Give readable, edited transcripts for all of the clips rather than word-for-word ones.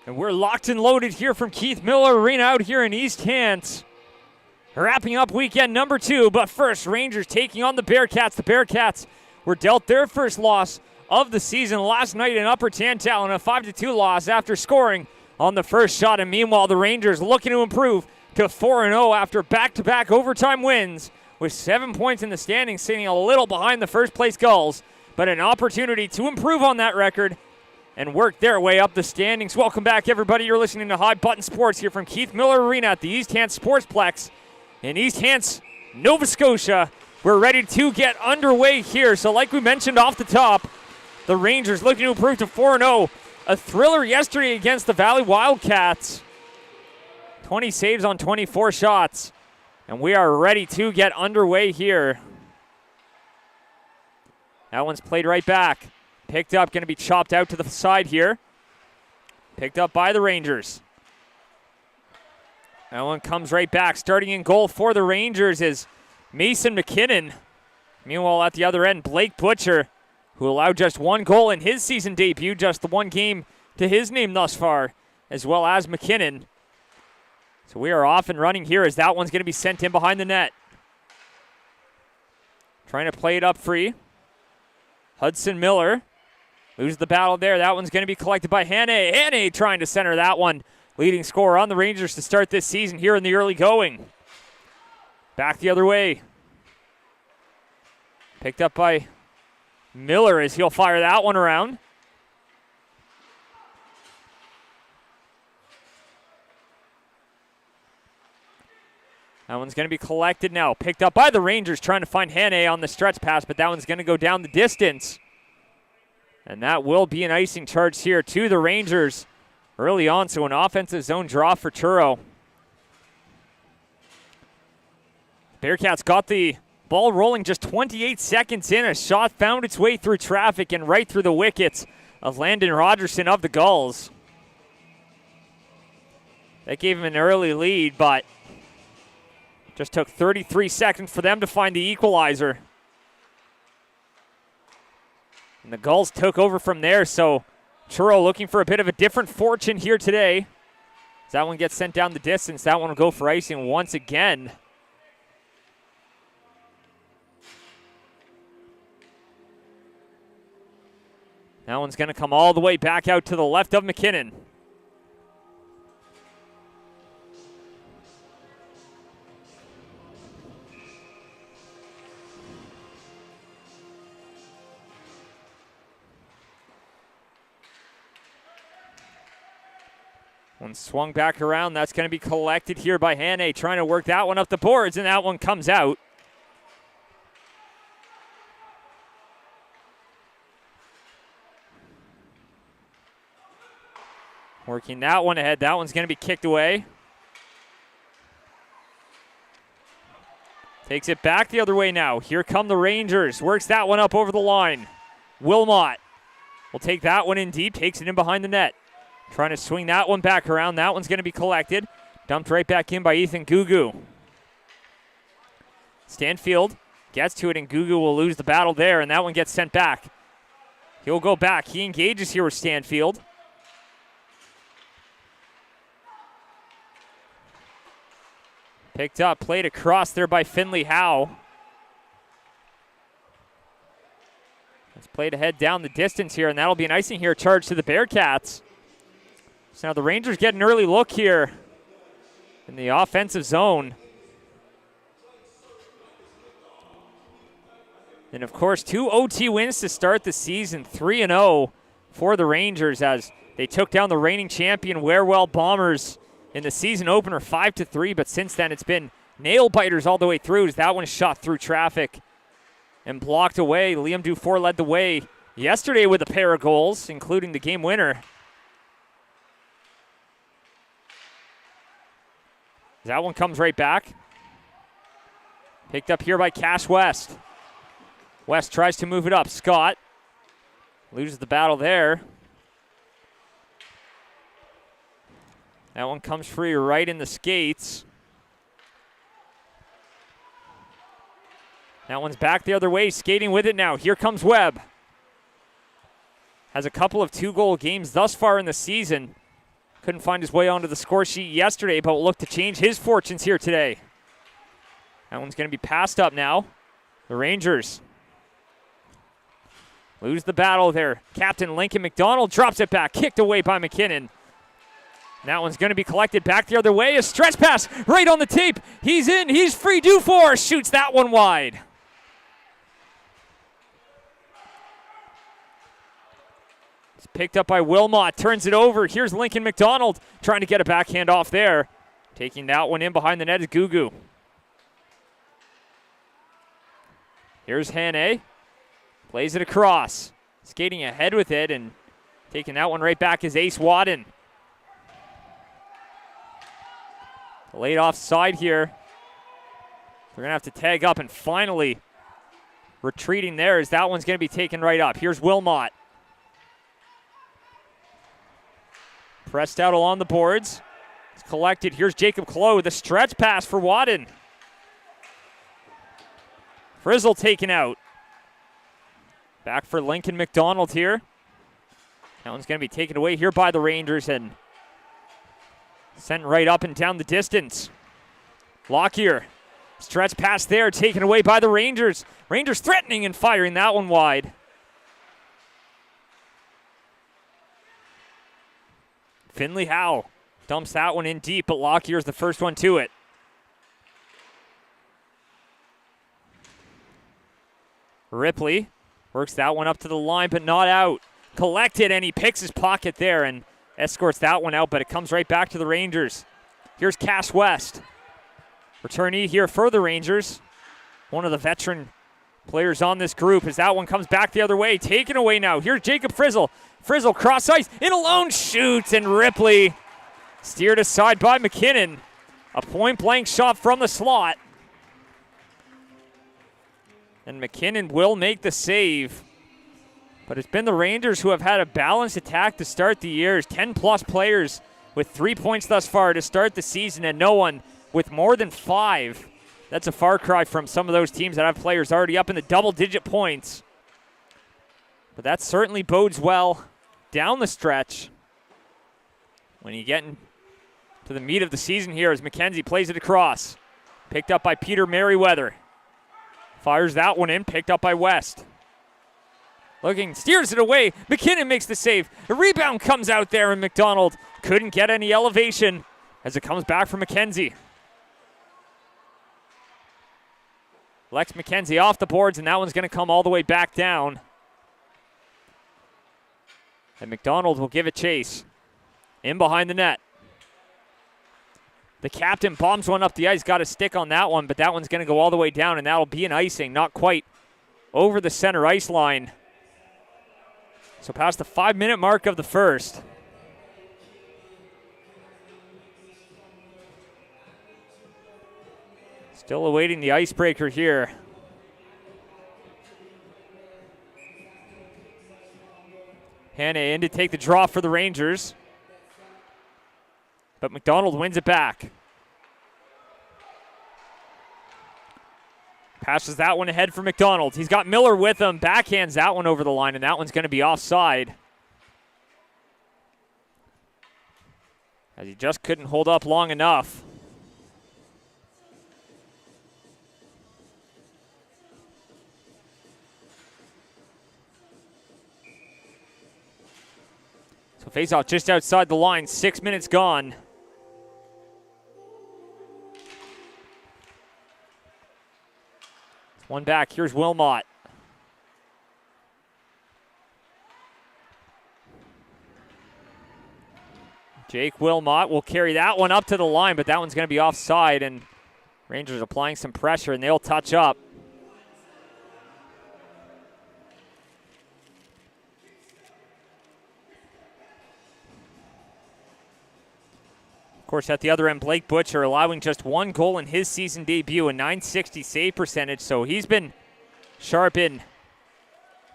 And we're locked and loaded here from Keith Miller Arena out here in East Hants. Wrapping up weekend number 2, but first, Rangers taking on the Bearcats. The Bearcats were dealt their first loss of the season last night in Upper Tantallon, a 5-2 loss after scoring on the first shot. And meanwhile, the Rangers looking to improve to 4-0 after back-to-back overtime wins, with 7 points in the standings, sitting a little behind the first-place Gulls, but an opportunity to improve on that record and work their way up the standings. Welcome back, everybody. You're listening to High Button Sports here from Keith Miller Arena at the East Hants Sportsplex in East Hants, Nova Scotia. We're ready to get underway here. So like we mentioned off the top, the Rangers looking to improve to 4-0. A thriller yesterday against the Valley Wildcats. 20 saves on 24 shots. And we are ready to get underway here. That one's played right back. Picked up, going to be chopped out to the side here. Picked up by the Rangers. That one comes right back. Starting in goal for the Rangers is Mason McKinnon. Meanwhile, at the other end, Blake Butcher, who allowed just one goal in his season debut, just the one game to his name thus far, as well as McKinnon. So we are off and running here as that one's going to be sent in behind the net. Trying to play it up free. Hudson Miller loses the battle there. That one's going to be collected by Hannah. Hannah trying to center that one. Leading scorer on the Rangers to start this season here in the early going. Back the other way. Picked up by Miller as he'll fire that one around. That one's going to be collected now. Picked up by the Rangers trying to find Hannah on the stretch pass, but that one's going to go down the distance. And that will be an icing charge here to the Rangers early on, so an offensive zone draw for Turo. Bearcats got the ball rolling just 28 seconds in. A shot found its way through traffic and right through the wickets of Landon Rogerson of the Gulls. That gave him an early lead, but just took 33 seconds for them to find the equalizer. And the Gulls took over from there, so Turo looking for a bit of a different fortune here today. As that one gets sent down the distance, that one will go for icing once again. That one's going to come all the way back out to the left of McKinnon. One swung back around. That's going to be collected here by Hannah, trying to work that one up the boards, and that one comes out. Working that one ahead. That one's going to be kicked away. Takes it back the other way now. Here come the Rangers. Works that one up over the line. Wilmot will take that one in deep. Takes it in behind the net. Trying to swing that one back around. That one's going to be collected. Dumped right back in by Ethan Gugu. Stanfield gets to it, and Gugu will lose the battle there, and that one gets sent back. He'll go back. He engages here with Stanfield. Picked up, played across there by Finley Howe. It's played ahead down the distance here, and that'll be an icing here charge to the Bearcats. So now the Rangers get an early look here in the offensive zone. And of course, 2 OT wins to start the season, 3-0 for the Rangers as they took down the reigning champion Warewell Bombers in the season opener 5-3, but since then it's been nail biters all the way through as that one is shot through traffic and blocked away. Liam Dufour led the way yesterday with a pair of goals, including the game winner. That one comes right back. Picked up here by Cash West. West tries to move it up. Scott loses the battle there. That one comes free right in the skates. That one's back the other way, skating with it now. Here comes Webb. Has a couple of 2-goal games thus far in the season. Couldn't find his way onto the score sheet yesterday, but will look to change his fortunes here today. That one's going to be passed up now. The Rangers lose the battle there. Captain Lincoln McDonald drops it back, kicked away by McKinnon. That one's going to be collected back the other way. A stretch pass right on the tape. He's in. He's free. Dufour shoots that one wide. It's picked up by Wilmot. Turns it over. Here's Lincoln McDonald trying to get a backhand off there. Taking that one in behind the net is Gugu. Here's Hannay. Plays it across. Skating ahead with it and taking that one right back is Ace Wadden. Laid offside here. They're going to have to tag up and finally retreating there as that one's going to be taken right up. Here's Wilmot. Pressed out along the boards. It's collected. Here's Jacob Clough with a stretch pass for Wadden. Frizzle taken out. Back for Lincoln McDonald here. That one's going to be taken away here by the Rangers and sent right up and down the distance. Lockyer. Stretch pass there, taken away by the Rangers. Rangers threatening and firing that one wide. Finley Howe dumps that one in deep, but Lockyer's the first one to it. Ripley works that one up to the line, but not out. Collected, and he picks his pocket there and escorts that one out, but it comes right back to the Rangers. Here's Cass West. Returnee here for the Rangers. One of the veteran players on this group as that one comes back the other way. Taken away now. Here's Jacob Frizzle. Frizzle cross ice, in alone, shoots, and Ripley steered aside by McKinnon. A point-blank shot from the slot. And McKinnon will make the save. But it's been the Rangers who have had a balanced attack to start the year. 10-plus players with 3 points thus far to start the season, and no one with more than 5. That's a far cry from some of those teams that have players already up in the double-digit points. But that certainly bodes well down the stretch when you get into the meat of the season here as McKenzie plays it across. Picked up by Peter Merriweather. Fires that one in, picked up by West. Looking, steers it away. McKinnon makes the save. The rebound comes out there, and McDonald couldn't get any elevation as it comes back from McKenzie. Lex McKenzie off the boards, and that one's going to come all the way back down. And McDonald will give it chase. In behind the net. The captain bombs one up the ice, got a stick on that one, but that one's going to go all the way down, and that'll be an icing, not quite over the center ice line. So past the 5-minute mark of the first. Still awaiting the icebreaker here. Hannay in to take the draw for the Rangers. But McDonald wins it back. Passes that one ahead for McDonald. He's got Miller with him. Backhands that one over the line, and that one's going to be offside. As he just couldn't hold up long enough. So face-off just outside the line. 6 minutes gone. One back. Here's Wilmot. Jake Wilmot will carry that one up to the line, but that one's going to be offside, and Rangers applying some pressure, and they'll touch up. Of course, at the other end, Blake Butcher allowing just 1 goal in his season debut, a .960 save percentage, so he's been sharp in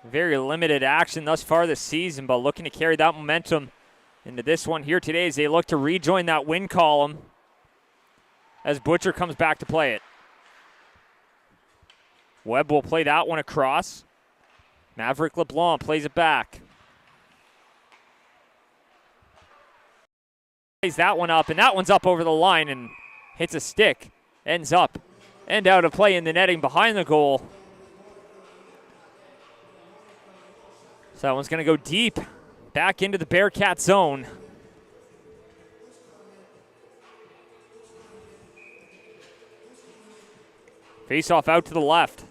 very limited action thus far this season, but looking to carry that momentum into this one here today as they look to rejoin that win column as Butcher comes back to play it. Webb will play that one across. Maverick LeBlanc plays it back. plays that one up, and that one's up over the line and hits a stick. Ends up and out of play in the netting behind the goal. So that one's going to go deep back into the Bearcat zone. Face off out to the left.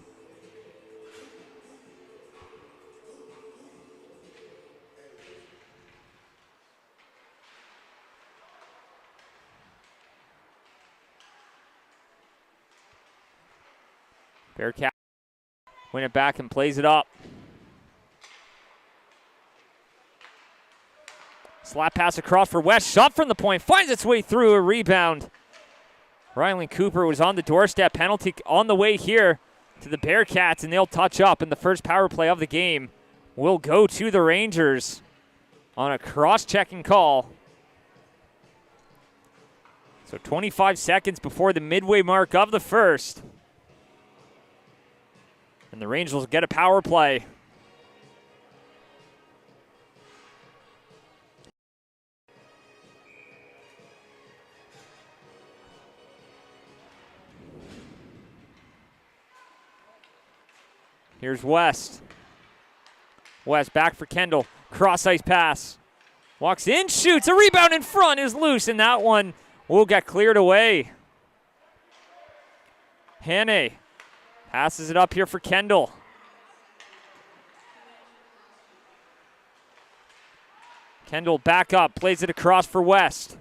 Bearcat win it back and plays it up. Slap pass across for West. Shot from the point. Finds its way through. A rebound. Rylan Cooper was on the doorstep. Penalty on the way here to the Bearcats, and they'll touch up. And the first power play of the game will go to the Rangers on a cross-checking call. So 25 seconds before the midway mark of the first. And the Rangers will get a power play. Here's West. West back for Kendall. Cross-ice pass. Walks in, shoots. A rebound in front is loose, and that one will get cleared away. Hannay passes it up here for Kendall. Kendall back up, plays it across for West.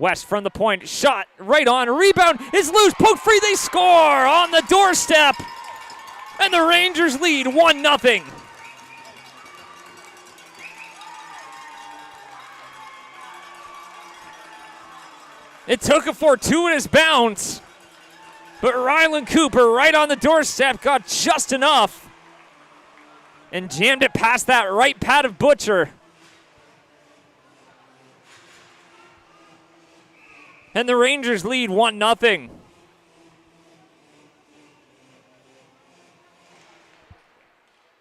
West from the point, shot right on, rebound is loose, poke free, they score on the doorstep. And the Rangers lead 1-0. It took a fortuitous bounce, but Rylan Cooper right on the doorstep got just enough and jammed it past that right pad of Butcher. And the Rangers lead 1-0.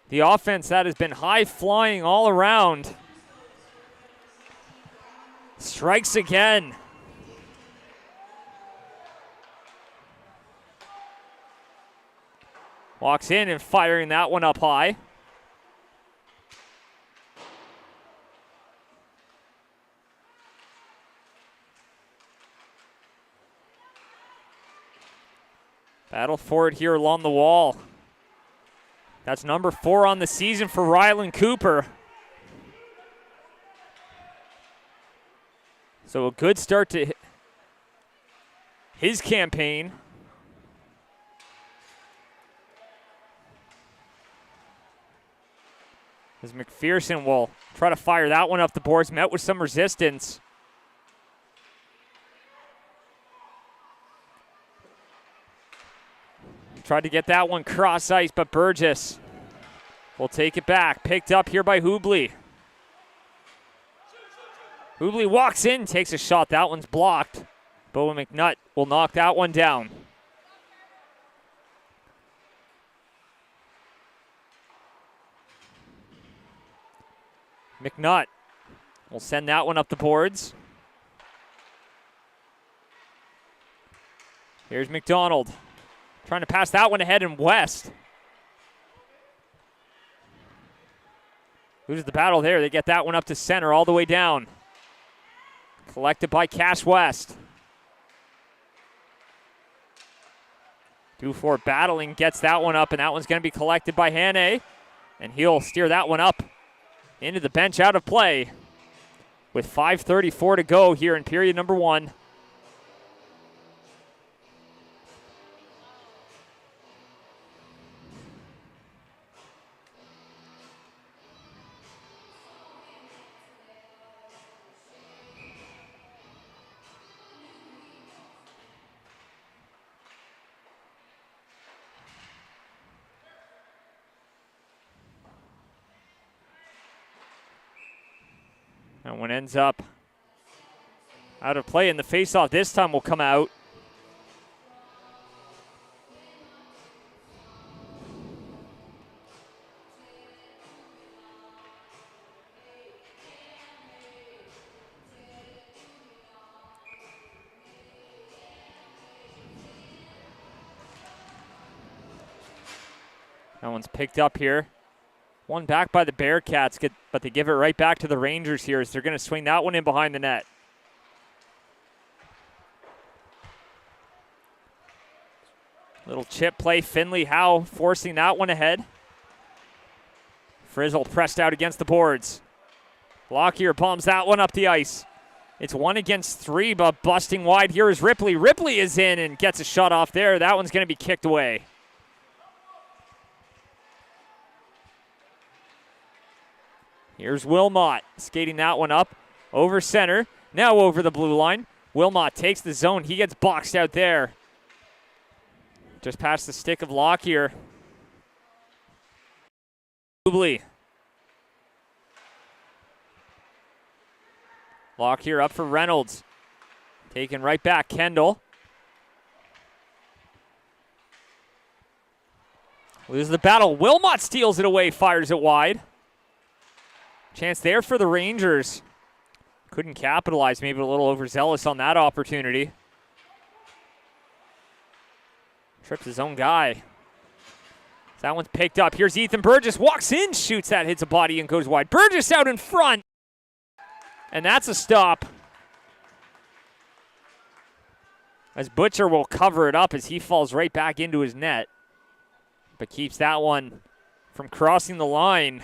The offense that has been high-flying all around strikes again. Walks in and firing that one up high. Battle for it here along the wall. That's number 4 on the season for Rylan Cooper. So a good start to his campaign. As McPherson will try to fire that one up the boards, met with some resistance. Tried to get that one cross ice, but Burgess will take it back. Picked up here by Hubley. Hubley walks in, takes a shot. That one's blocked. Bowen McNutt will knock that one down. McNutt will send that one up the boards. Here's McDonald. Trying to pass that one ahead in West. Loses the battle there. They get that one up to center all the way down. Collected by Cash West. Dufour battling, gets that one up, and that one's going to be collected by Hannay. And he'll steer that one up into the bench out of play with 5:34 to go here in period number 1. That one ends up out of play, and the faceoff this time will come out. That one's picked up here. One back by the Bearcats, but they give it right back to the Rangers here as they're going to swing that one in behind the net. Little chip play. Finley Howe forcing that one ahead. Frizzle pressed out against the boards. Lockyer bombs that one up the ice. It's 1 against 3, but busting wide here is Ripley. Ripley is in and gets a shot off there. That one's going to be kicked away. Here's Wilmot skating that one up over center. Now over the blue line. Wilmot takes the zone. He gets boxed out there. Just past the stick of Lockyer. Lockyer up for Reynolds. Taken right back, Kendall. Loses the battle. Wilmot steals it away, fires it wide. Chance there for the Rangers. Couldn't capitalize, maybe a little overzealous on that opportunity. Trips his own guy. That one's picked up. Here's Ethan Burgess. Walks in, shoots that, hits a body and goes wide. Burgess out in front. And that's a stop. As Butcher will cover it up as he falls right back into his net. But keeps that one from crossing the line.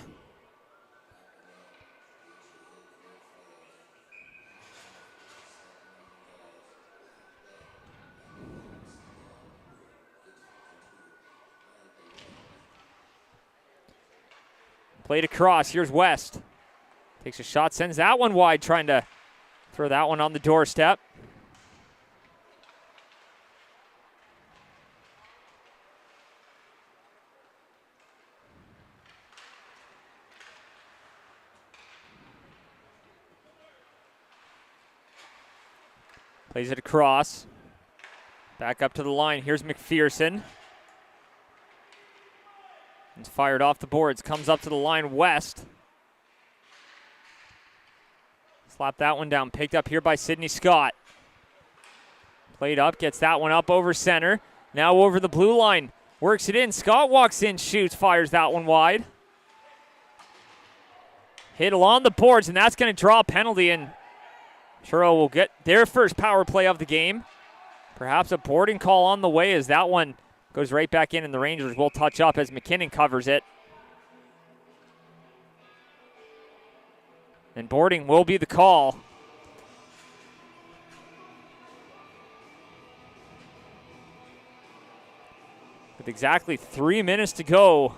Played across. Here's West. Takes a shot, sends that one wide, trying to throw that one on the doorstep. Plays it across. Back up to the line. Here's McPherson. It's fired off the boards. Comes up to the line. West. Slap that one down. Picked up here by Sidney Scott. Played up. Gets that one up over center. Now over the blue line. Works it in. Scott walks in. Shoots. Fires that one wide. Hit along the boards, and that's going to draw a penalty, and Turo will get their first power play of the game. Perhaps a boarding call on the way as that one goes right back in, and the Rangers will touch up as McKinnon covers it. And boarding will be the call. With exactly 3 minutes to go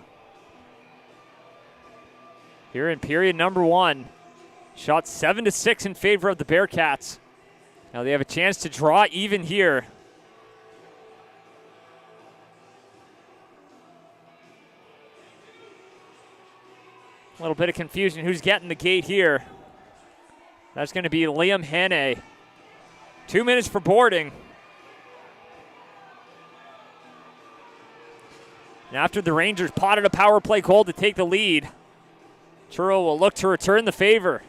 here in period number 1. Shot 7-6 in favor of the Bearcats. Now they have a chance to draw even here. A little bit of confusion. Who's getting the gate here? That's going to be Liam Hannay. 2 minutes for boarding. And after the Rangers potted a power play goal to take the lead, Turo will look to return the favor.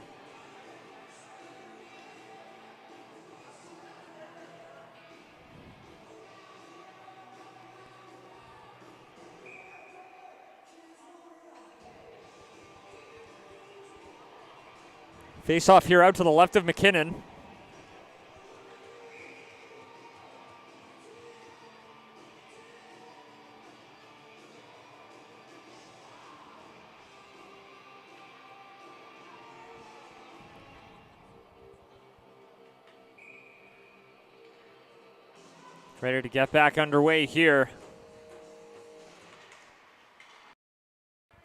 Face off here out to the left of McKinnon. Ready to get back underway here.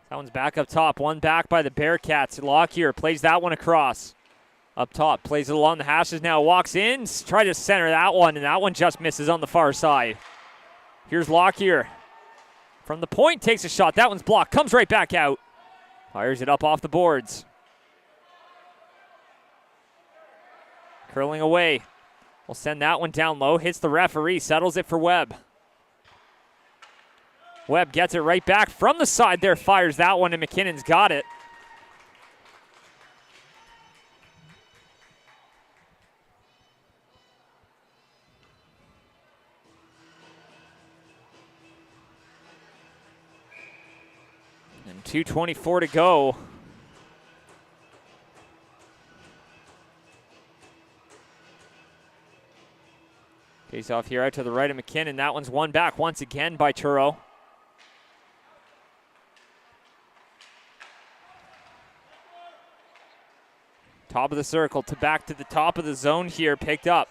That one's back up top. One back by the Bearcats. Lockyer plays that one across. Up top, plays it along the hashes now. Walks in, try to center that one, and that one just misses on the far side. Here's Lockyer. From the point, takes a shot. That one's blocked. Comes right back out. Fires it up off the boards. Curling away. We'll send that one down low. Hits the referee. Settles it for Webb. Webb gets it right back from the side there. Fires that one, and McKinnon's got it. 2:24 to go. Face off here out to the right of McKinnon. That one's won back once again by Turo. Top of the circle to back to the top of the zone here. Picked up.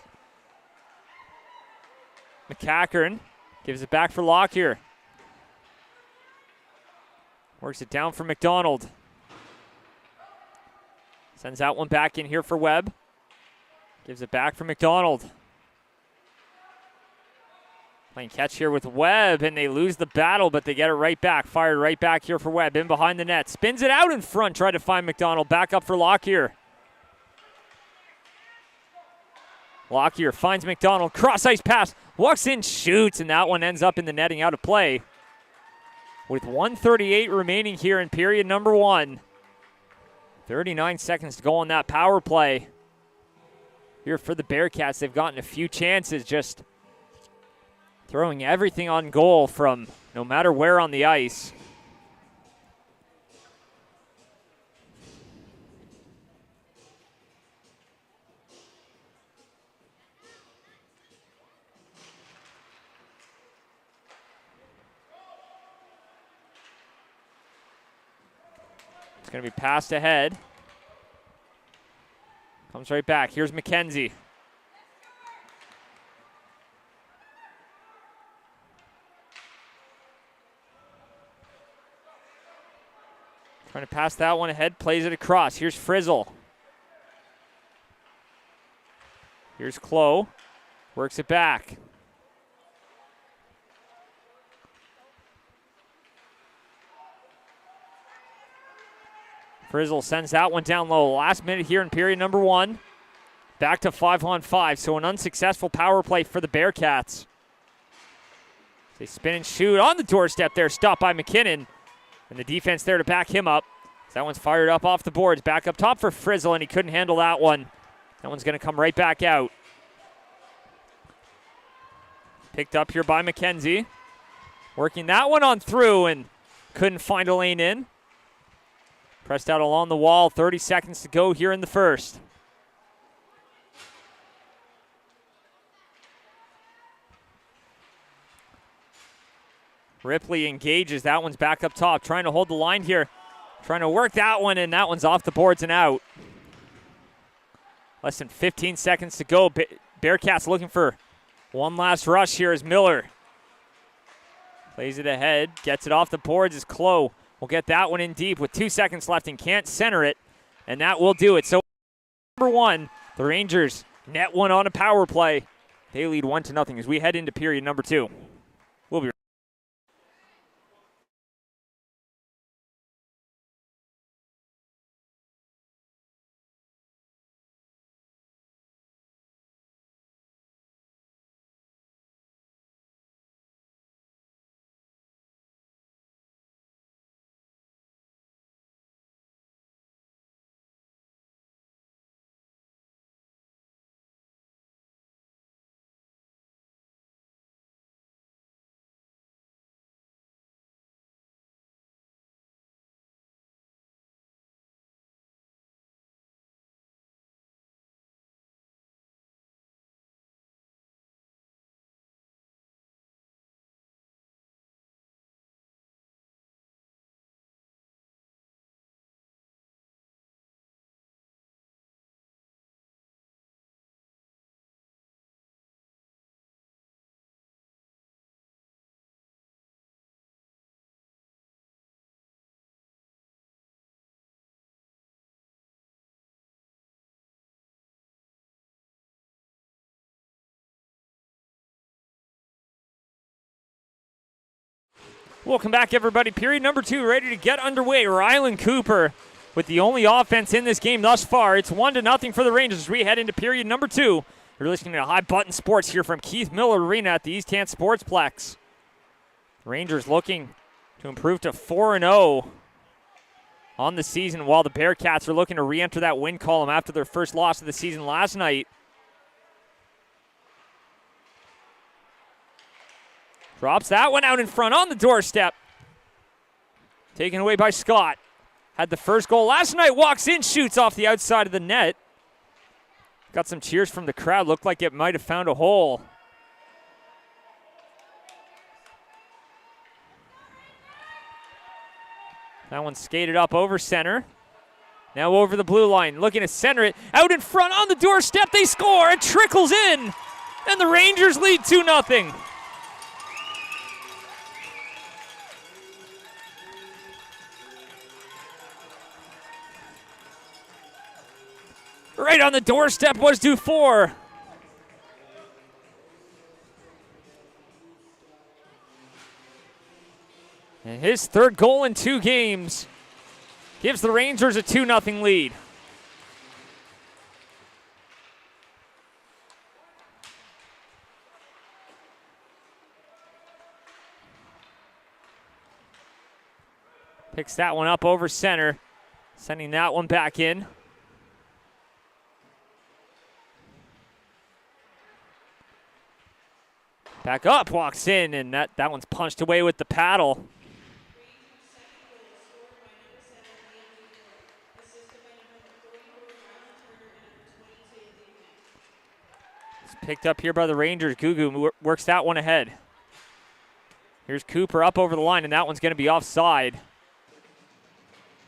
McCackern gives it back for Lockyer. Works it down for McDonald. Sends that one back in here for Webb. Gives it back for McDonald. Playing catch here with Webb, and they lose the battle, but they get it right back. Fired right back here for Webb, in behind the net. Spins it out in front, try to find McDonald. Back up for Lockyer. Lockyer finds McDonald. Cross-ice pass. Walks in, shoots, and that one ends up in the netting out of play. With 1:38 remaining here in period number 1. 39 seconds to go on that power play. Here for the Bearcats, they've gotten a few chances, just throwing everything on goal from no matter where on the ice. It's going to be passed ahead. Comes right back. Here's McKenzie. Trying to pass that one ahead, plays it across. Here's Frizzle. Here's Clough. Works it back. Frizzle sends that one down low. Last minute here in period number 1. Back to 5-on-5, so an unsuccessful power play for the Bearcats. They spin and shoot on the doorstep there, stopped by McKinnon. And the defense there to back him up. That one's fired up off the boards. Back up top for Frizzle, and he couldn't handle that one. That one's going to come right back out. Picked up here by McKenzie. Working that one on through and couldn't find a lane in. Pressed out along the wall. 30 seconds to go here in the first. Ripley engages. That one's back up top. Trying to hold the line here. Trying to work that one, and that one's off the boards and out. Less than 15 seconds to go. Bearcats looking for one last rush here as Miller plays it ahead. Gets it off the boards as Clough will get that one in deep with 2 seconds left and can't center it. And that will do it. So number 1, the Rangers net one on a power play. They lead 1-0 as we head into period number 2. We'll be right back. Welcome back, everybody. Period number 2 ready to get underway. Rylan Cooper with the only offense in this game thus far. It's 1-0 for the Rangers as we head into period number 2. You're listening to High Button Sports here from Keith Miller Arena at the East Tant Sportsplex. Rangers looking to improve to 4-0 on the season, while the Bearcats are looking to re-enter that win column after their first loss of the season last night. Drops that one out in front on the doorstep. Taken away by Scott. Had the first goal last night, walks in, shoots off the outside of the net. Got some cheers from the crowd. Looked like it might have found a hole. That one skated up over center. Now over the blue line, looking to center it. Out in front on the doorstep, they score. It trickles in, and the Rangers lead 2-0. Right on the doorstep was Dufour. And his third goal in 2 games gives the Rangers a 2-0 lead. Picks that one up over center, sending that one back in. Back up, walks in, and that one's punched away with the paddle. It's picked up here by the Rangers. Gugu works that one ahead. Here's Cooper up over the line, and that one's going to be offside.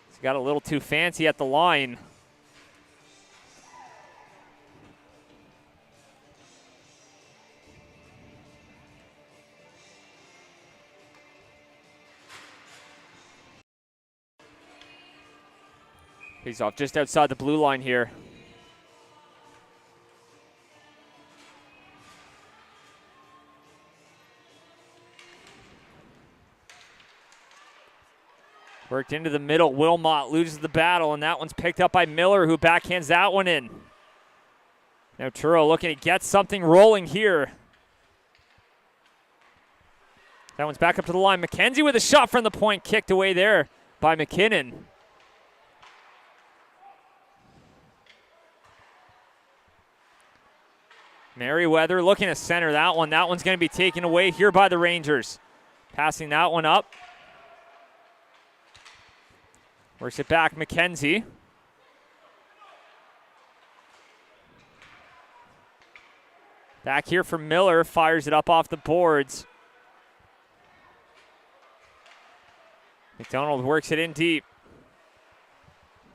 He's got a little too fancy at the line. He's off just outside the blue line here. Worked into the middle. Wilmot loses the battle, and that one's picked up by Miller, who backhands that one in. Now Turo looking to get something rolling here. That one's back up to the line. McKenzie with a shot from the point, kicked away there by McKinnon. Merriweather looking to center that one. That one's going to be taken away here by the Rangers. Passing that one up. Works it back, McKenzie. Back here for Miller, fires it up off the boards. McDonald works it in deep.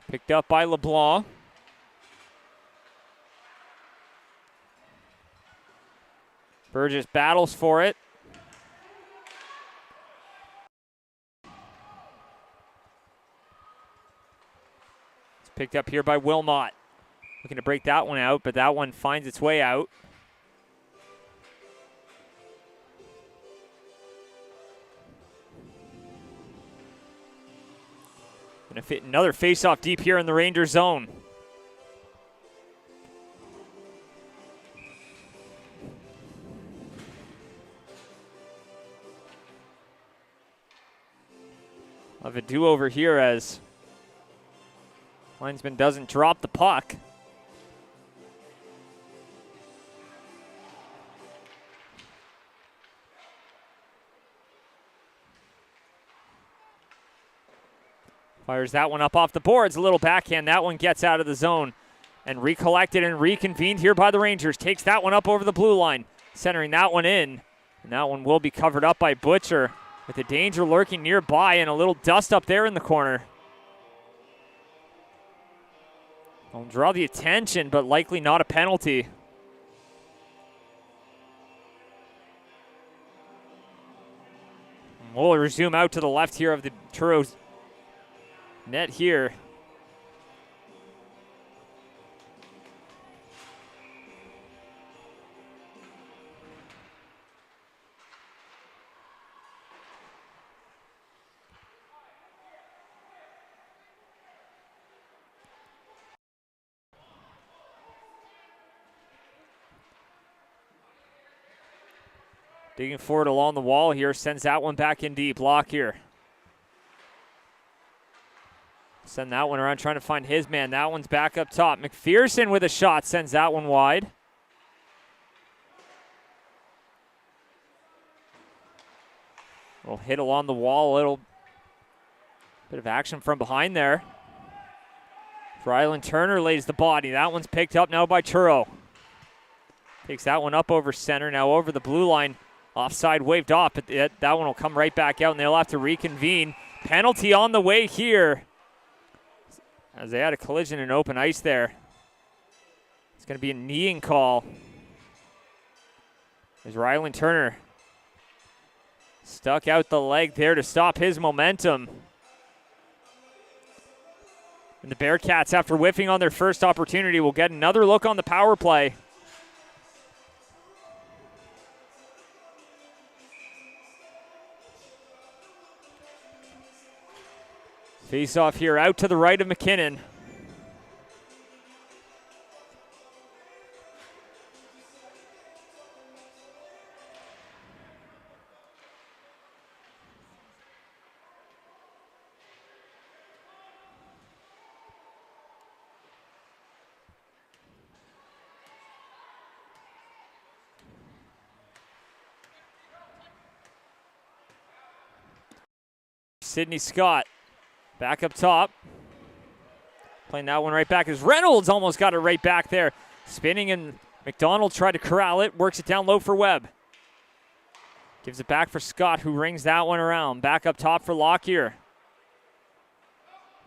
Picked up by LeBlanc. Burgess battles for it. It's picked up here by Wilmot. Looking to break that one out, but that one finds its way out. Gonna fit another face-off deep here in the Rangers zone. Of a do-over here as linesman doesn't drop the puck. Fires that one up off the boards. A little backhand. That one gets out of the zone and recollected and reconvened here by the Rangers. Takes that one up over the blue line. Centering that one in. And that one will be covered up by Butcher, with the danger lurking nearby and a little dust up there in the corner. Will draw the attention, but likely not a penalty. And we'll resume out to the left here of the Turo's net here. Digging forward along the wall here, sends that one back in deep. Lock here. Send that one around, trying to find his man. That one's back up top. McPherson with a shot, sends that one wide. Will hit along the wall a little. Bit of action from behind there. Rylan Turner lays the body. That one's picked up now by Turo. Takes that one up over center, now over the blue line. Offside waved off, but that one will come right back out, and they'll have to reconvene. Penalty on the way here, as they had a collision in open ice there. It's going to be a kneeing call. As Rylan Turner stuck out the leg there to stop his momentum. And the Bearcats, after whiffing on their first opportunity, will get another look on the power play. Face off here out to the right of McKinnon. Sidney Scott back up top. Playing that one right back as Reynolds almost got it right back there. Spinning, and McDonald tried to corral it. Works it down low for Webb. Gives it back for Scott, who rings that one around. Back up top for Lockyer.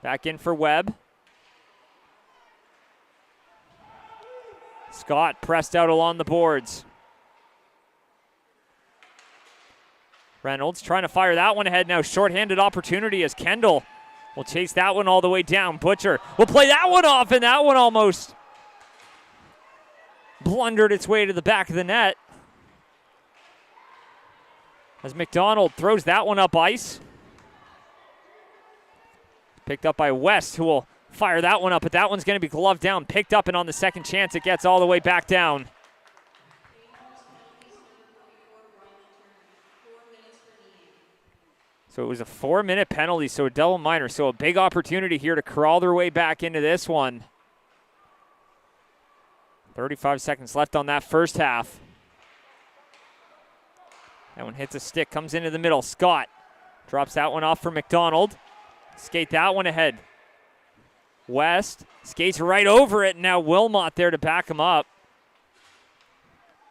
Back in for Webb. Scott pressed out along the boards. Reynolds trying to fire that one ahead now. Short-handed opportunity as Kendall will chase that one all the way down. Butcher will play that one off, and that one almost blundered its way to the back of the net. As McDonald throws that one up ice. Picked up by West, who will fire that one up, but that one's going to be gloved down. Picked up, and on the second chance, it gets all the way back down. So it was a 4-minute penalty, so a double minor. So a big opportunity here to crawl their way back into this one. 35 seconds left on that first half. That one hits a stick, comes into the middle. Scott drops that one off for McDonald. Skate that one ahead. West skates right over it, and now Wilmot there to back him up.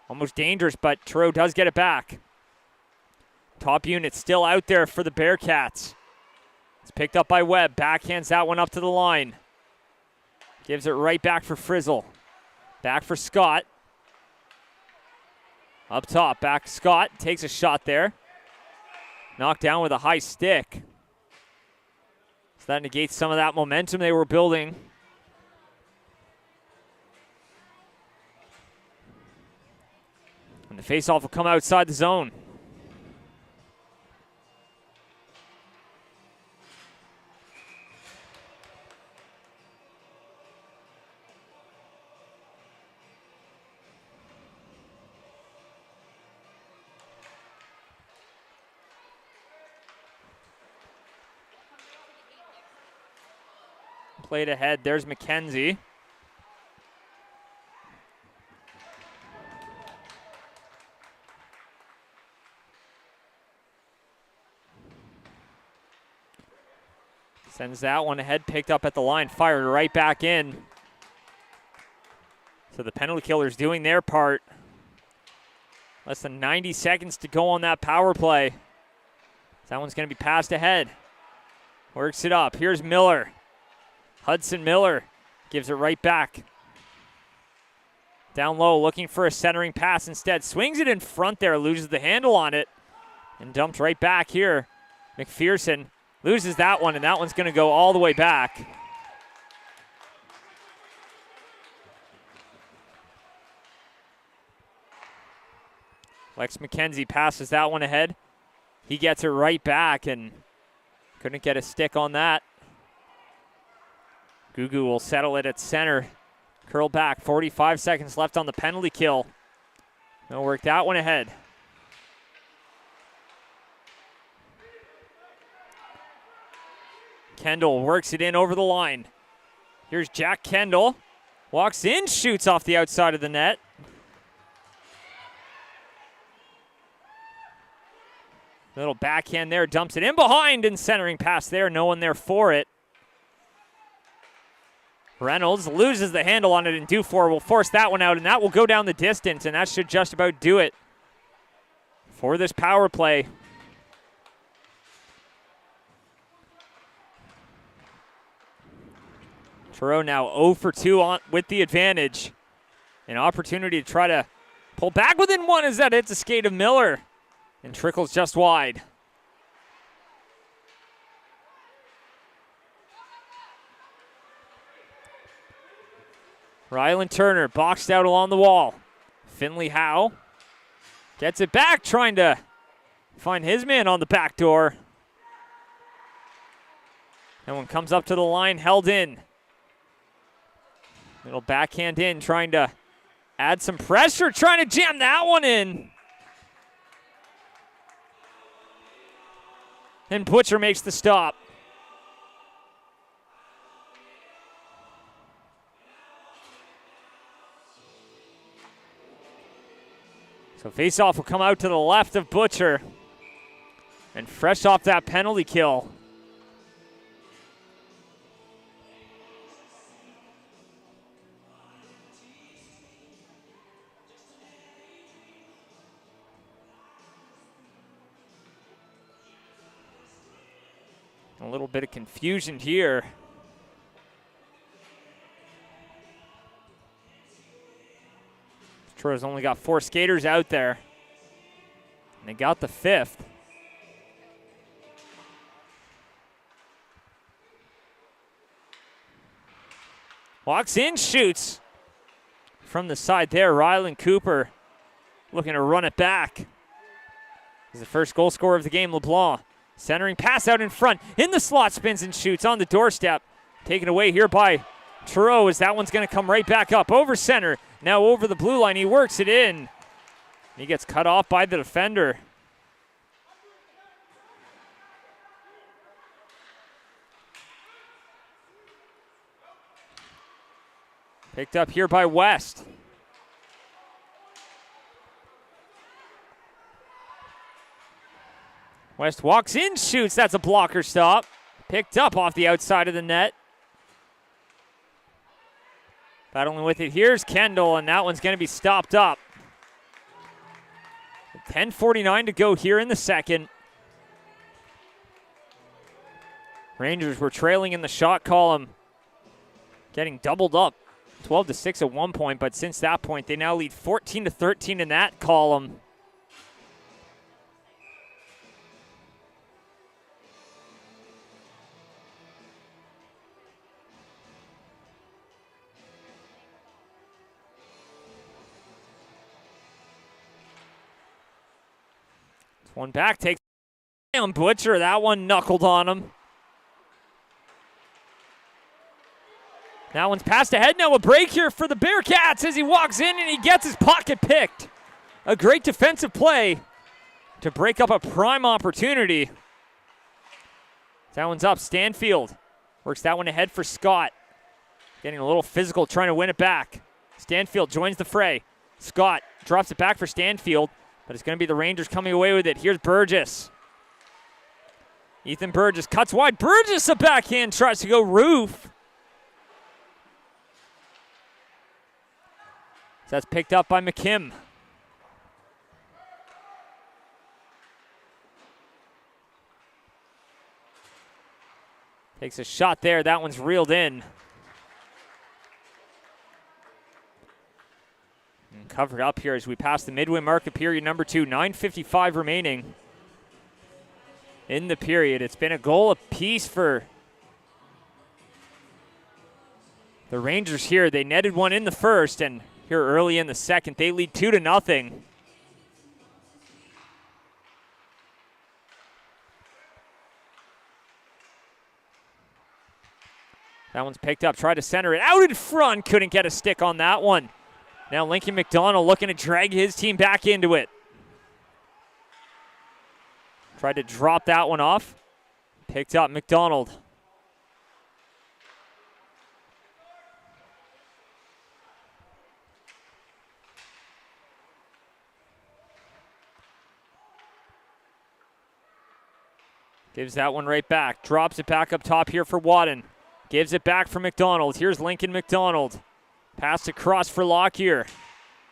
Almost dangerous, but Turo does get it back. Top unit still out there for the Bearcats. It's picked up by Webb. Backhands that one up to the line. Gives it right back for Frizzle. Back for Scott. Up top, back Scott. Takes a shot there. Knocked down with a high stick. So that negates some of that momentum they were building. And the faceoff will come outside the zone. Played ahead. There's McKenzie. Sends that one ahead, picked up at the line, fired right back in. So the penalty killers doing their part. Less than 90 seconds to go on that power play. That one's going to be passed ahead. Works it up. Here's Miller. Hudson Miller gives it right back. Down low, looking for a centering pass instead. Swings it in front there, loses the handle on it, and dumped right back here. McPherson loses that one, and that one's going to go all the way back. Lex McKenzie passes that one ahead. He gets it right back and couldn't get a stick on that. Gugu will settle it at center. Curl back, 45 seconds left on the penalty kill. They'll work that one ahead. Kendall works it in over the line. Here's Jack Kendall. Walks in, shoots off the outside of the net. Little backhand there, dumps it in behind, and centering pass there, no one there for it. Reynolds loses the handle on it, and Dufour will force that one out, and that will go down the distance, and that should just about do it for this power play. Turo now 0 for 2 with the advantage. An opportunity to try to pull back within one as that hits a skate of Miller and trickles just wide. Rylan Turner boxed out along the wall. Finley Howe gets it back, trying to find his man on the back door. That one comes up to the line, held in. Little backhand in, trying to add some pressure, trying to jam that one in. And Butcher makes the stop. So faceoff will come out to the left of Butcher. And fresh off that penalty kill. A little bit of confusion here. Turo's only got 4 skaters out there. And they got the 5th. Walks in, shoots. From the side there, Rylan Cooper looking to run it back. He's the first goal scorer of the game, LeBlanc. Centering pass out in front. In the slot, spins and shoots on the doorstep. Taken away here by Turo as that one's going to come right back up. Over center. Now over the blue line. He works it in. He gets cut off by the defender. Picked up here by West. West walks in, shoots. That's a blocker stop. Picked up off the outside of the net. Battling with it. Here's Kendall, and that one's going to be stopped up. 10:49 to go here in the second. Rangers were trailing in the shot column, getting doubled up 12-6 at one point, but since that point, they now lead 14-13 in that column. One back, takes on Butcher. That one knuckled on him. That one's passed ahead. Now a break here for the Bearcats as he walks in and he gets his pocket picked. A great defensive play to break up a prime opportunity. That one's up. Stanfield works that one ahead for Scott. Getting a little physical, trying to win it back. Stanfield joins the fray. Scott drops it back for Stanfield. But it's going to be the Rangers coming away with it. Here's Burgess. Ethan Burgess cuts wide. Burgess, a backhand, tries to go roof. So that's picked up by McKim. Takes a shot there. That one's reeled in. And covered up here as we pass the midway mark of period number 2. 9:55 remaining in the period. It's been a goal apiece for the Rangers here. They netted one in the first, and here early in the second, they lead 2-0. That one's picked up. Tried to center it out in front. Couldn't get a stick on that one. Now Lincoln McDonald looking to drag his team back into it. Tried to drop that one off. Picked up McDonald. Gives that one right back. Drops it back up top here for Wadden. Gives it back for McDonald. Here's Lincoln McDonald. Pass across for Lockyer.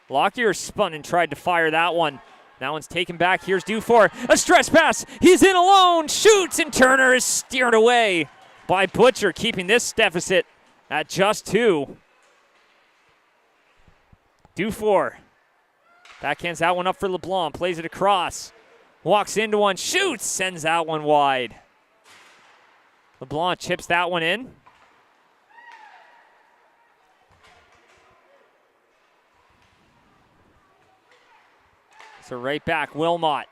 Lockyer spun and tried to fire that one. That one's taken back. Here's Dufour. A stretch pass. He's in alone. Shoots, and Turner is steered away by Butcher, keeping this deficit at just 2. Dufour. Backhands that one up for LeBlanc. Plays it across. Walks into one. Shoots. Sends that one wide. LeBlanc chips that one in. So right back, Wilmot.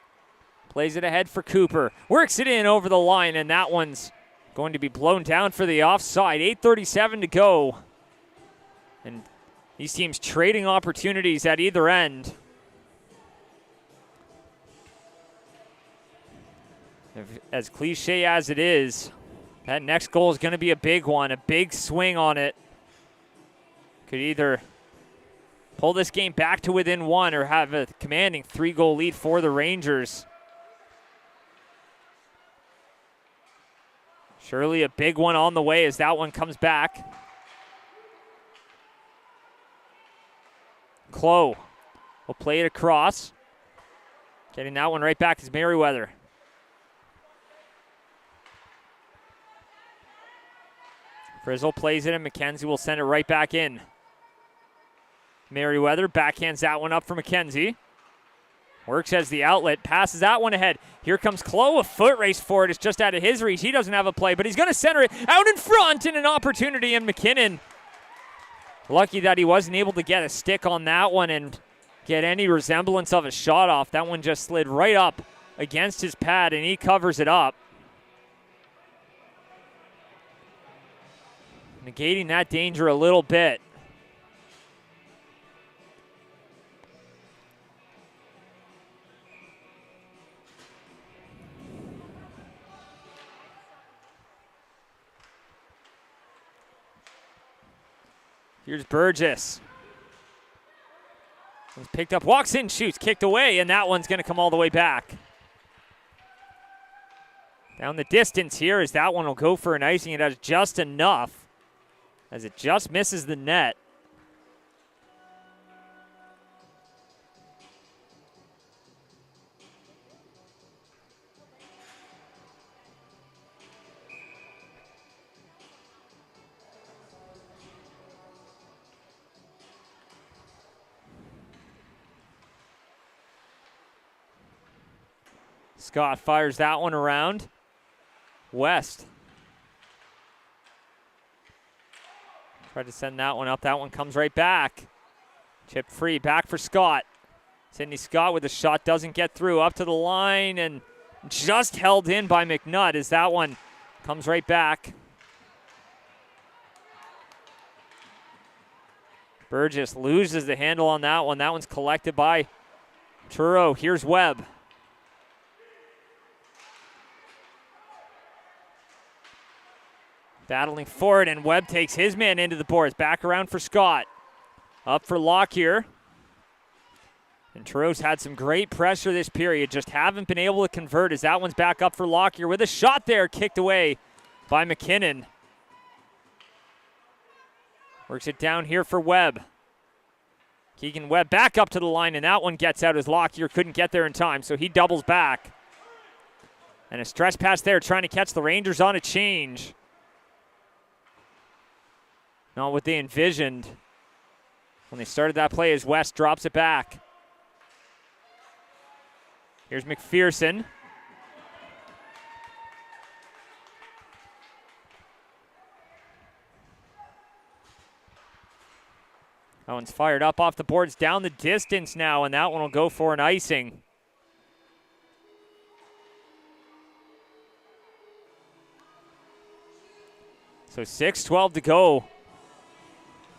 Plays it ahead for Cooper. Works it in over the line, and that one's going to be blown down for the offside. 8:37 to go. And these teams trading opportunities at either end. As cliche as it is, that next goal is going to be a big one, a big swing on it. Could either pull this game back to within 1 or have a commanding 3-goal lead for the Rangers. Surely a big one on the way as that one comes back. Clough will play it across. Getting that one right back is Merriweather. Frizzle plays it, and McKenzie will send it right back in. Merriweather backhands that one up for McKenzie. Works as the outlet, passes that one ahead. Here comes Clough, a foot race for it. It's just out of his reach. He doesn't have a play, but he's going to center it out in front, and an opportunity, and McKinnon. Lucky that he wasn't able to get a stick on that one and get any resemblance of a shot off. That one just slid right up against his pad, and he covers it up. Negating that danger a little bit. Here's Burgess. One's picked up, walks in, shoots, kicked away, and that one's going to come all the way back. Down the distance here as that one will go for an icing. It has just enough as it just misses the net. Scott fires that one around. West. Tried to send that one up. That one comes right back. Chip free. Back for Scott. Sidney Scott with a shot. Doesn't get through. Up to the line and just held in by McNutt as that one comes right back. Burgess loses the handle on that one. That one's collected by Turo. Here's Webb. Battling forward, and Webb takes his man into the boards. Back around for Scott. Up for Lockyer. And Turo's had some great pressure this period. Just haven't been able to convert as that one's back up for Lockyer with a shot there. Kicked away by McKinnon. Works it down here for Webb. Keegan Webb back up to the line, and that one gets out as Lockyer couldn't get there in time, so he doubles back. And a stretch pass there, trying to catch the Rangers on a change. Not what they envisioned when they started that play as West drops it back. Here's McPherson. That one's fired up off the boards down the distance now, and that one will go for an icing. So 6:12 to go.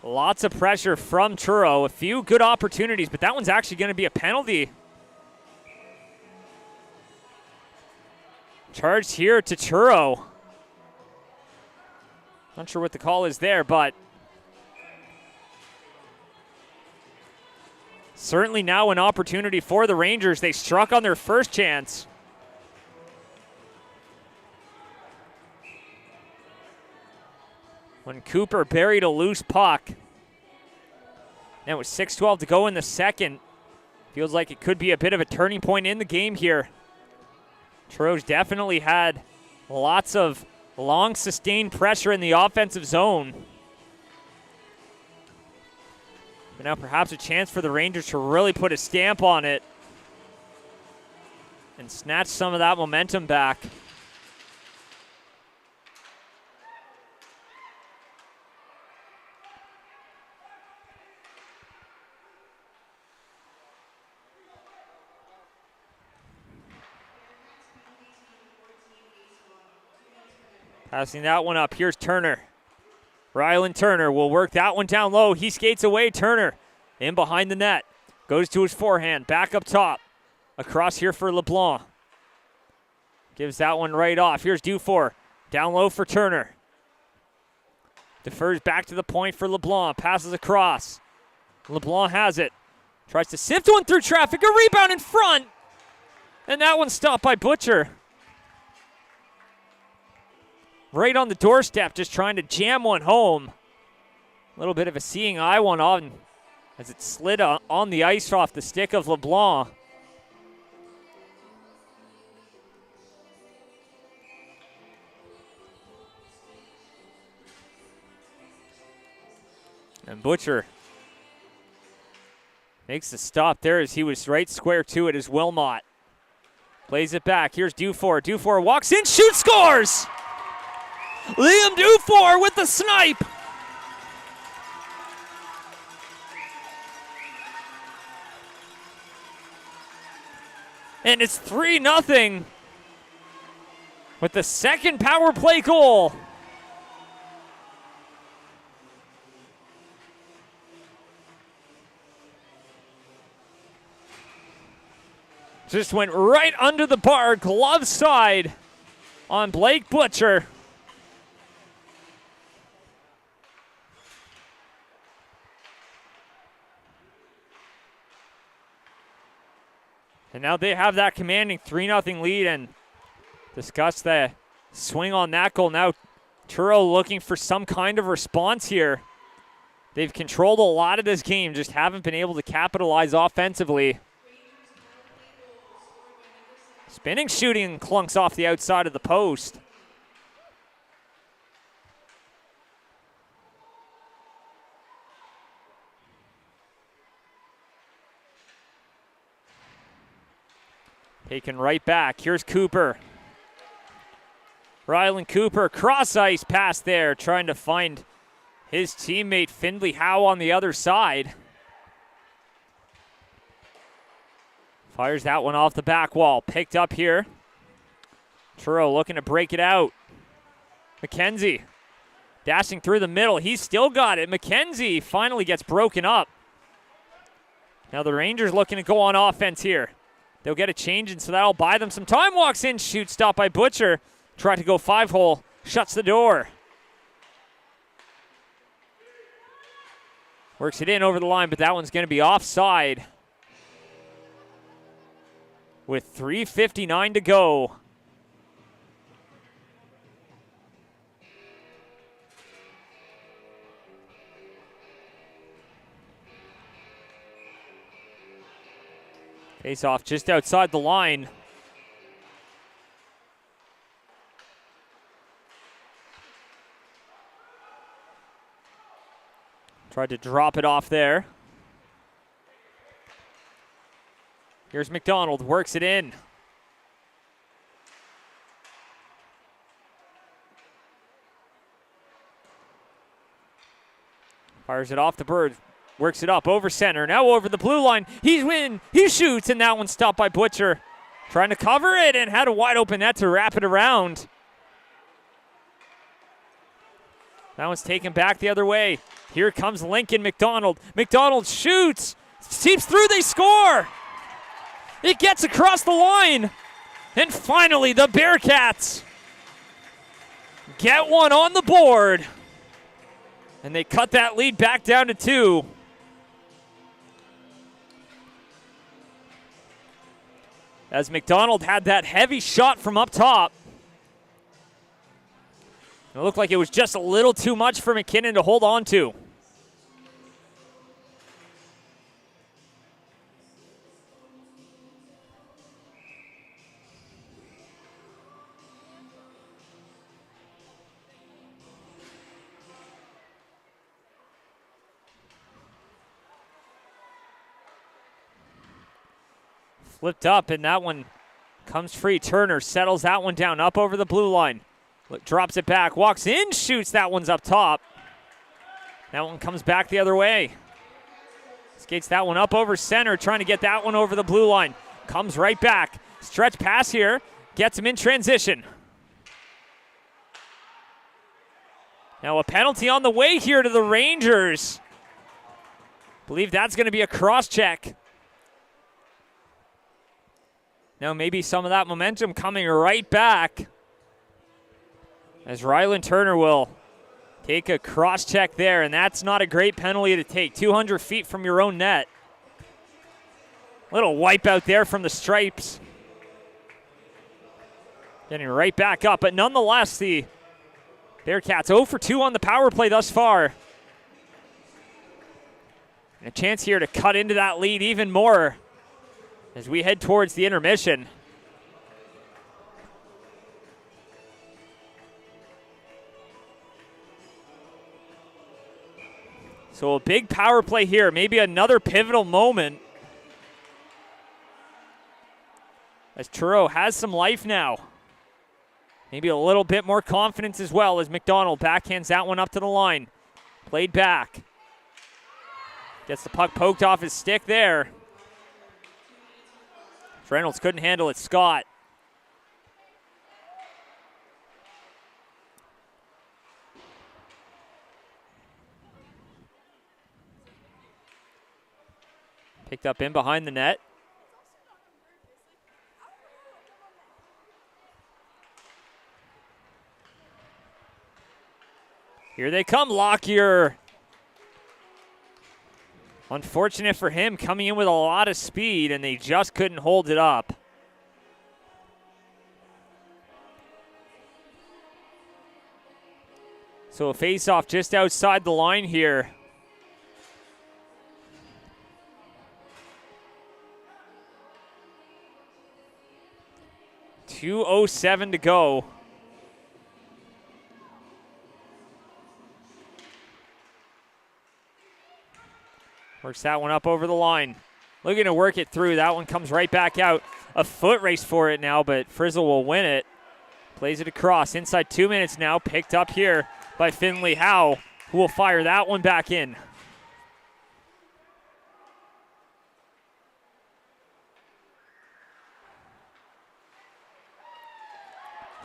Lots of pressure from Truro. A few good opportunities, but that one's actually going to be a penalty. Charged here to Truro. Not sure what the call is there, but certainly now an opportunity for the Rangers. They struck on their first chance. when Cooper buried a loose puck. And with 6:12 to go in the second, feels like it could be a bit of a turning point in the game here. Turo's definitely had lots of long sustained pressure in the offensive zone. But now perhaps a chance for the Rangers to really put a stamp on it and snatch some of that momentum back. Passing that one up. Here's Turner. Rylan Turner will work that one down low. He skates away. Turner in behind the net. Goes to his forehand. Back up top. Across here for LeBlanc. Gives that one right off. Here's Dufour. Down low for Turner. Defers back to the point for LeBlanc. Passes across. LeBlanc has it. Tries to sift one through traffic. A rebound in front. And that one stopped by Butcher. Right on the doorstep, just trying to jam one home. A little bit of a seeing eye one on as it slid on the ice off the stick of LeBlanc. And Butcher makes the stop there as he was right square to it as Wilmot. Plays it back. Here's Dufour. Dufour walks in, shoots, scores! Liam Dufour with the snipe. And it's 3-0 with the second power play goal. Just went right under the bar, glove side on Blake Butcher. And now they have that commanding 3-0 lead, and discuss the swing on that goal. Now Turo looking for some kind of response here. They've controlled a lot of this game, just haven't been able to capitalize offensively. Spinning, shooting, clunks off the outside of the post. Taken right back. Here's Cooper. Rylan Cooper, cross ice pass there, trying to find his teammate Findlay Howe on the other side. Fires that one off the back wall. Picked up here. Turo looking to break it out. McKenzie dashing through the middle. He's still got it. McKenzie finally gets broken up. Now the Rangers looking to go on offense here. They'll get a change, and so that'll buy them some time. Walks in, shoots, stopped by Butcher. Tried to go 5-hole, shuts the door. Works it in over the line, but that one's going to be offside. With 3:59 to go. Face off just outside the line. Tried to drop it off there. Here's McDonald, works it in. Fires it off the bird. Works it up over center. Now over the blue line. He's in. He shoots, and that one stopped by Butcher. Trying to cover it and had a wide open net to wrap it around. That one's taken back the other way. Here comes Lincoln McDonald. McDonald shoots. Seeps through. They score. It gets across the line. And finally, the Bearcats get one on the board. And they cut that lead back down to 2. As McDonald had that heavy shot from up top. It looked like it was just a little too much for McKinnon to hold on to. Flipped up, and that one comes free. Turner settles that one down, up over the blue line. Drops it back, walks in, shoots. That one's up top. That one comes back the other way. Skates that one up over center, trying to get that one over the blue line. Comes right back. Stretch pass here, gets him in transition. Now a penalty on the way here to the Rangers. Believe that's going to be a cross-check. Now maybe some of that momentum coming right back as Rylan Turner will take a cross-check there, and that's not a great penalty to take. 200 feet from your own net. Little wipeout there from the Stripes. Getting right back up, but nonetheless, the Bearcats 0 for 2 on the power play thus far. And a chance here to cut into that lead even more as we head towards the intermission. So a big power play here, maybe another pivotal moment. As Turo has some life now. Maybe a little bit more confidence as well as McDonald backhands that one up to the line. Played back. Gets the puck poked off his stick there. Reynolds couldn't handle it. Scott. Picked up in behind the net. Here they come, Lockyer. Unfortunate for him, coming in with a lot of speed, and they just couldn't hold it up. So a face-off just outside the line here. .207 to go. Works that one up over the line. Looking to work it through. That one comes right back out. A foot race for it now, but Frizzle will win it. Plays it across. Inside 2 minutes now. Picked up here by Finley Howe, who will fire that one back in.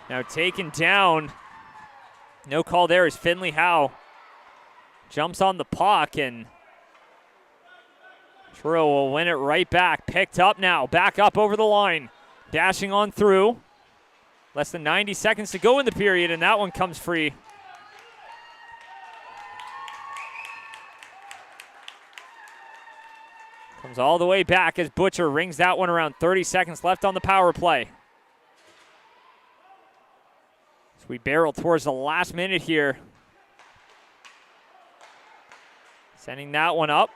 Now taken down. No call there as Finley Howe jumps on the puck, and Turo will win it right back. Picked up now. Back up over the line. Dashing on through. Less than 90 seconds to go in the period, and that one comes free. Comes all the way back as Butcher rings that one around. 30 seconds left on the power play. As we barrel towards the last minute here. Sending that one up.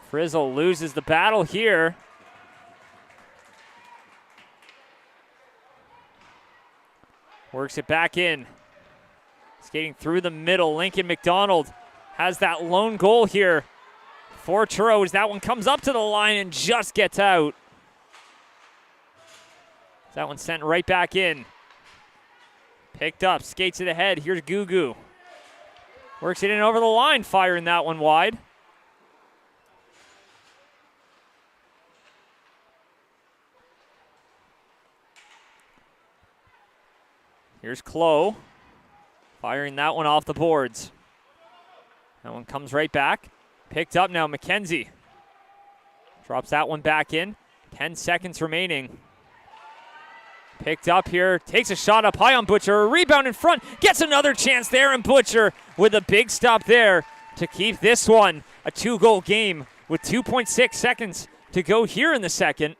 Frizzle loses the battle here. Works it back in. Skating through the middle. Lincoln McDonald has that lone goal here for Turo as that one comes up to the line and just gets out. That one sent right back in. Picked up, skates it ahead. Here's Gugu. Works it in over the line, firing that one wide. Here's Clough, firing that one off the boards. That one comes right back. Picked up now, McKenzie. Drops that one back in. 10 seconds remaining. Picked up here, takes a shot up high on Butcher. A rebound in front, gets another chance there, and Butcher with a big stop there to keep this one a 2-goal game with 2.6 seconds to go here in the second.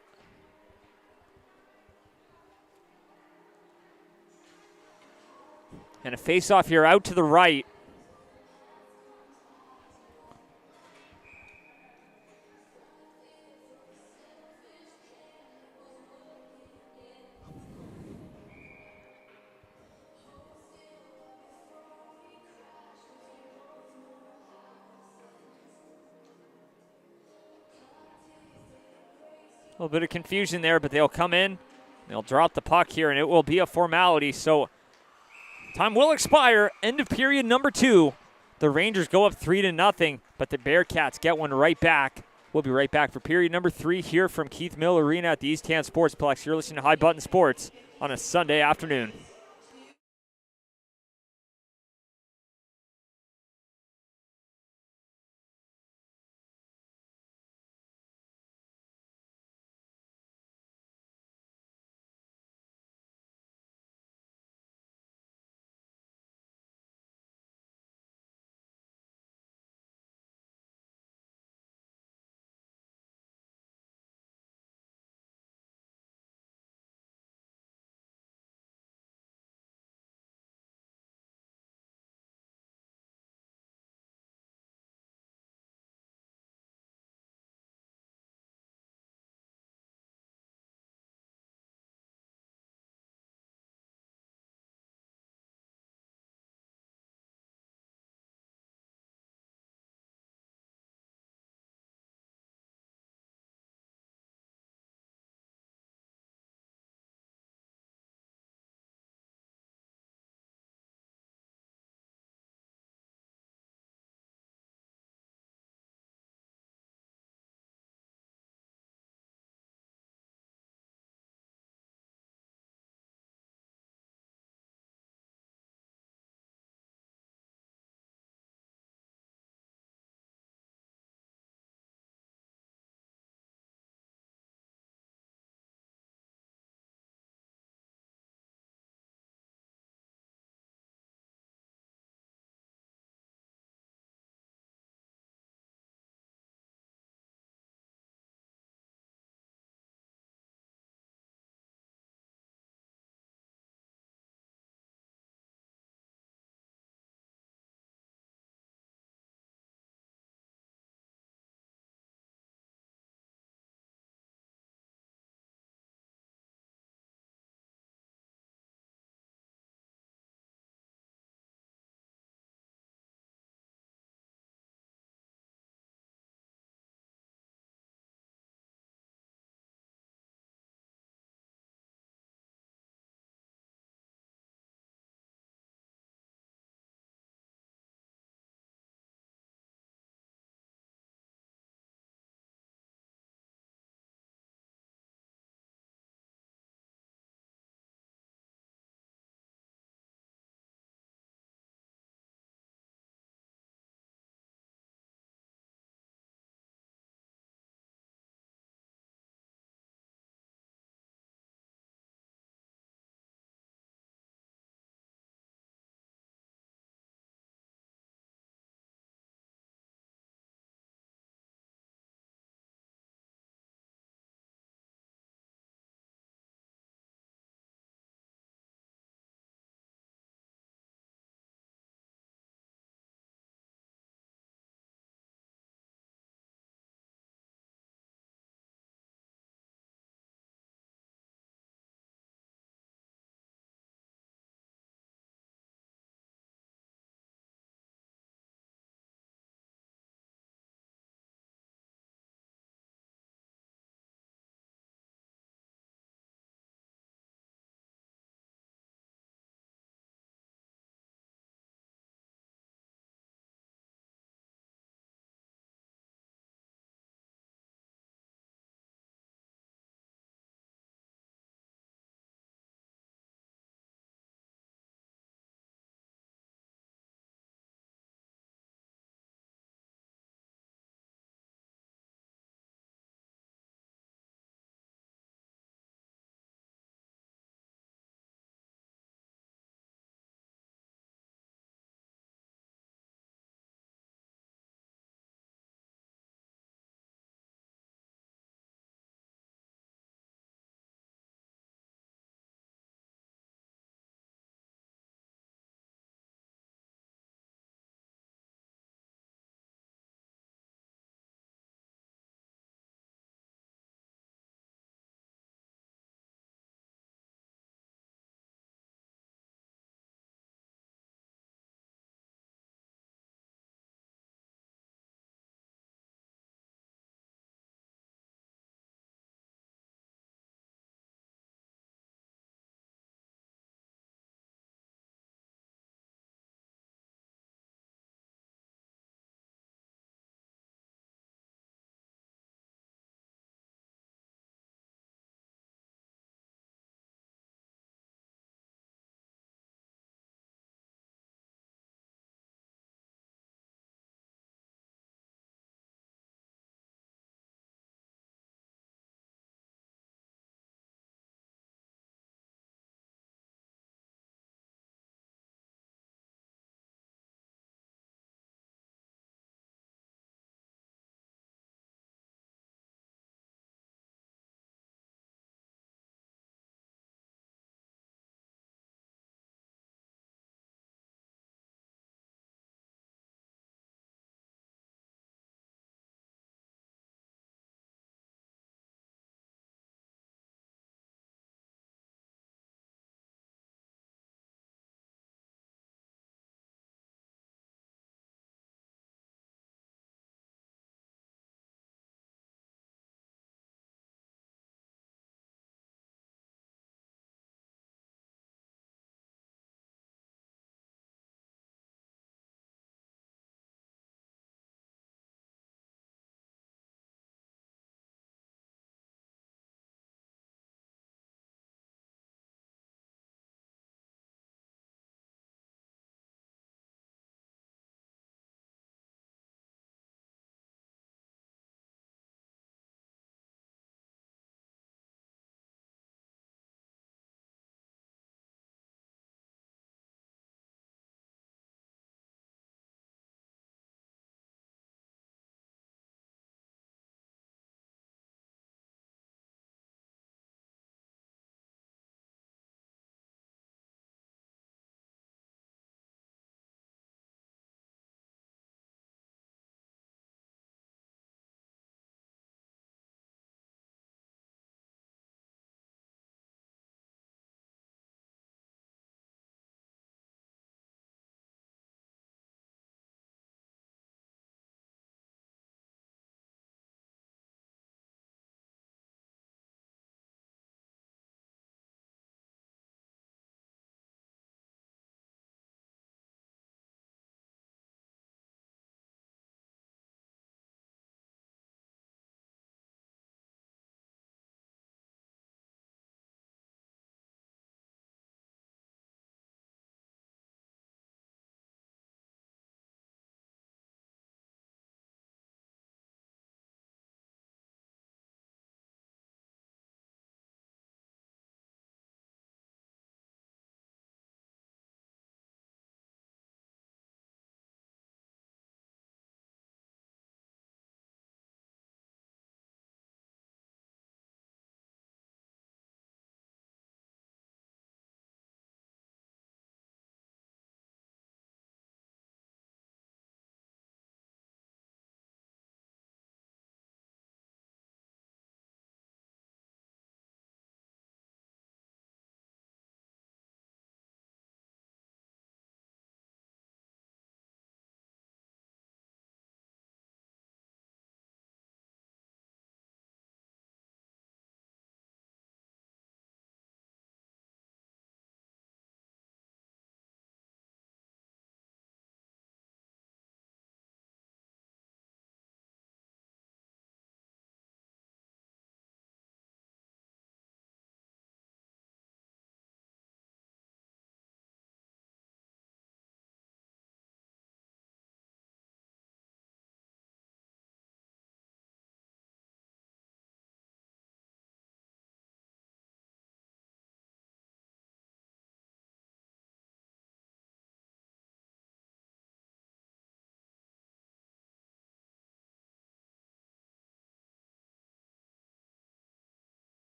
And a face-off here out to the right. A little bit of confusion there, but they'll come in. They'll drop the puck here, and it will be a formality. So time will expire. End of period number 2. The Rangers go up 3-0, but the Bearcats get one right back. We'll be right back for period number 3 here from Keith Mill Arena at the East Can Sportsplex. You're listening to High Button Sports on a Sunday afternoon.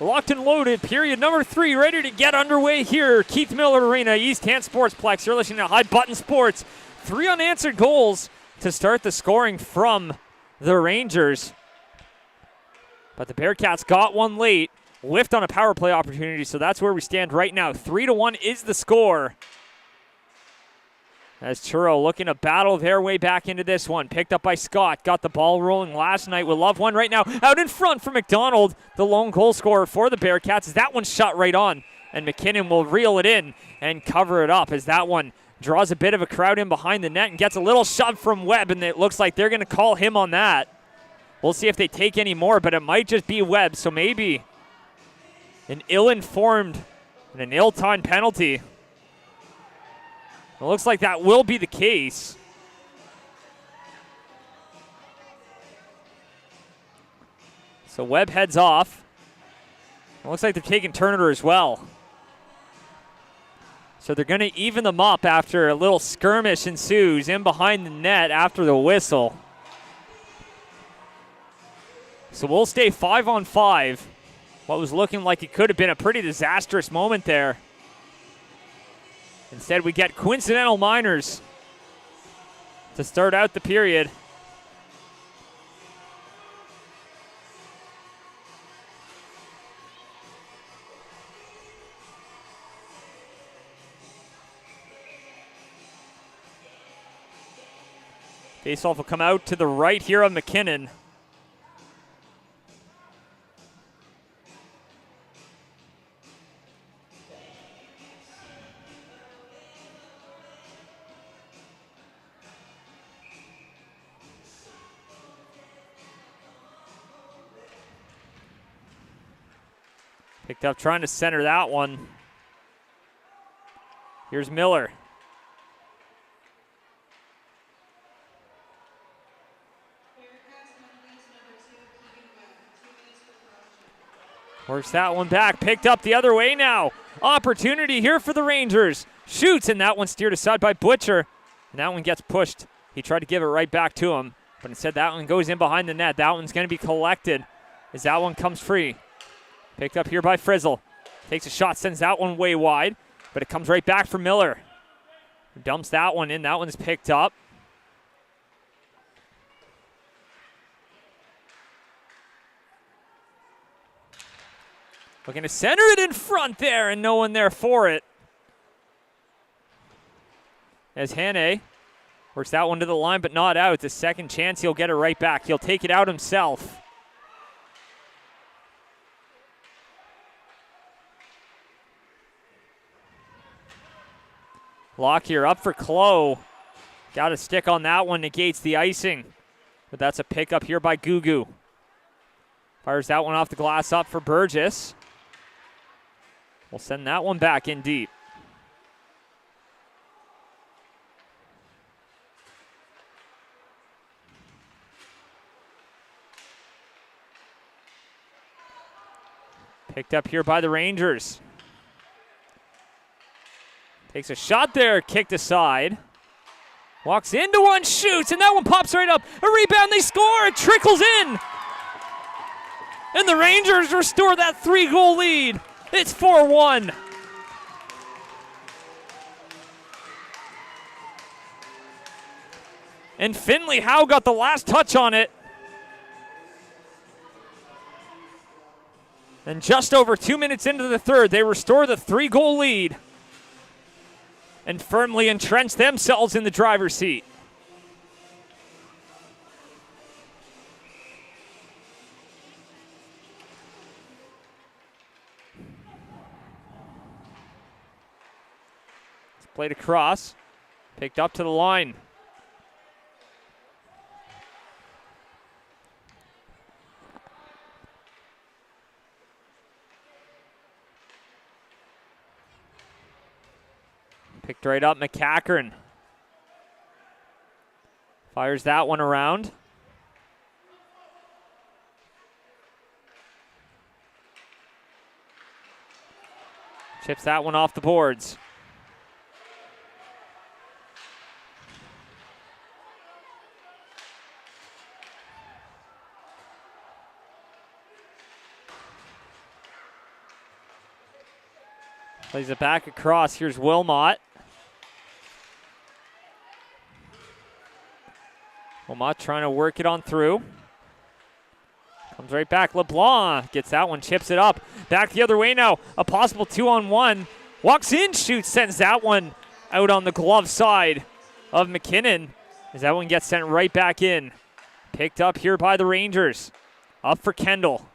Locked and loaded, period number 3, ready to get underway here. Keith Miller Arena, East Hand Sportsplex. You're listening to High Button Sports. 3 unanswered goals to start the scoring from the Rangers. But the Bearcats got one late, whiffed on a power play opportunity, so that's where we stand right now. 3-1 is the score. As Turo looking to battle their way back into this one. Picked up by Scott. Got the ball rolling last night. We'll love one right now. Out in front for McDonald, the lone goal scorer for the Bearcats. As that one shot right on. And McKinnon will reel it in and cover it up as that one draws a bit of a crowd in behind the net and gets a little shove from Webb. And it looks like they're going to call him on that. We'll see if they take any more, but it might just be Webb. So maybe an ill-informed and an ill-timed penalty. It looks like that will be the case. So Webb heads off. It looks like they're taking Turner as well. So they're going to even them up after a little skirmish ensues in behind the net after the whistle. So we'll stay 5-on-5. What was looking like it could have been a pretty disastrous moment there. Instead, we get coincidental minors to start out the period. Faceoff will come out to the right here of McKinnon. Picked up trying to center that one. Here's Miller. Works that one back. Picked up the other way now. Opportunity here for the Rangers. Shoots, and that one steered aside by Butcher. And that one gets pushed. He tried to give it right back to him. But instead that one goes in behind the net. That one's going to be collected as that one comes free. Picked up here by Frizzle. Takes a shot, sends that one way wide, but it comes right back for Miller. Dumps that one in. That one's picked up. Looking to center it in front there, and no one there for it. As Hannay works that one to the line, but not out. The second chance, he'll get it right back. He'll take it out himself. Lockyer up for Clough. Got a stick on that one, negates the icing. But that's a pickup here by Gugu. Fires that one off the glass up for Burgess. We'll send that one back in deep. Picked up here by the Rangers. Takes a shot there, kicked aside. Walks into one, shoots, and that one pops right up. A rebound, they score, it trickles in. And the Rangers restore that 3-goal lead. It's 4-1. And Finley Howe got the last touch on it. And just over 2 minutes into the third, they restore the 3-goal lead and firmly entrench themselves in the driver's seat. It's played across, picked up to the line. Picked right up, McCackern. Fires that one around. Chips that one off the boards. Plays it back across. Here's Wilmot. Wilmot trying to work it on through. Comes right back. LeBlanc gets that one, chips it up. Back the other way now. A possible 2-on-1. Walks in, shoots, sends that one out on the glove side of McKinnon. As that one gets sent right back in. Picked up here by the Rangers. Up for Kendall.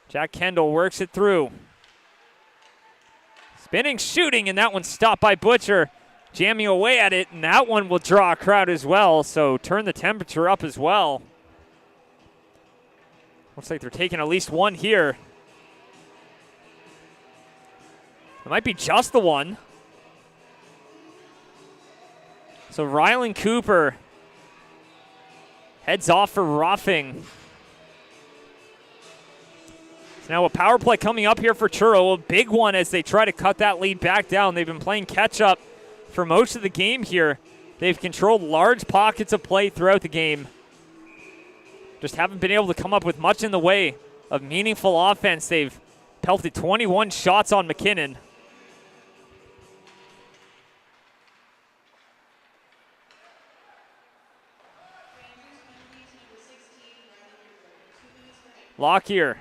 Jack Kendall works it through. Spinning, shooting, and that one stopped by Butcher. Jamming away at it, and that one will draw a crowd as well, so turn the temperature up as well. Looks like they're taking at least one here. It might be just the one. So Rylan Cooper heads off for roughing. So now a power play coming up here for Turo, a big one as they try to cut that lead back down. They've been playing catch-up for most of the game here. They've controlled large pockets of play throughout the game. Just haven't been able to come up with much in the way of meaningful offense. They've pelted 21 shots on McKinnon. Lockyer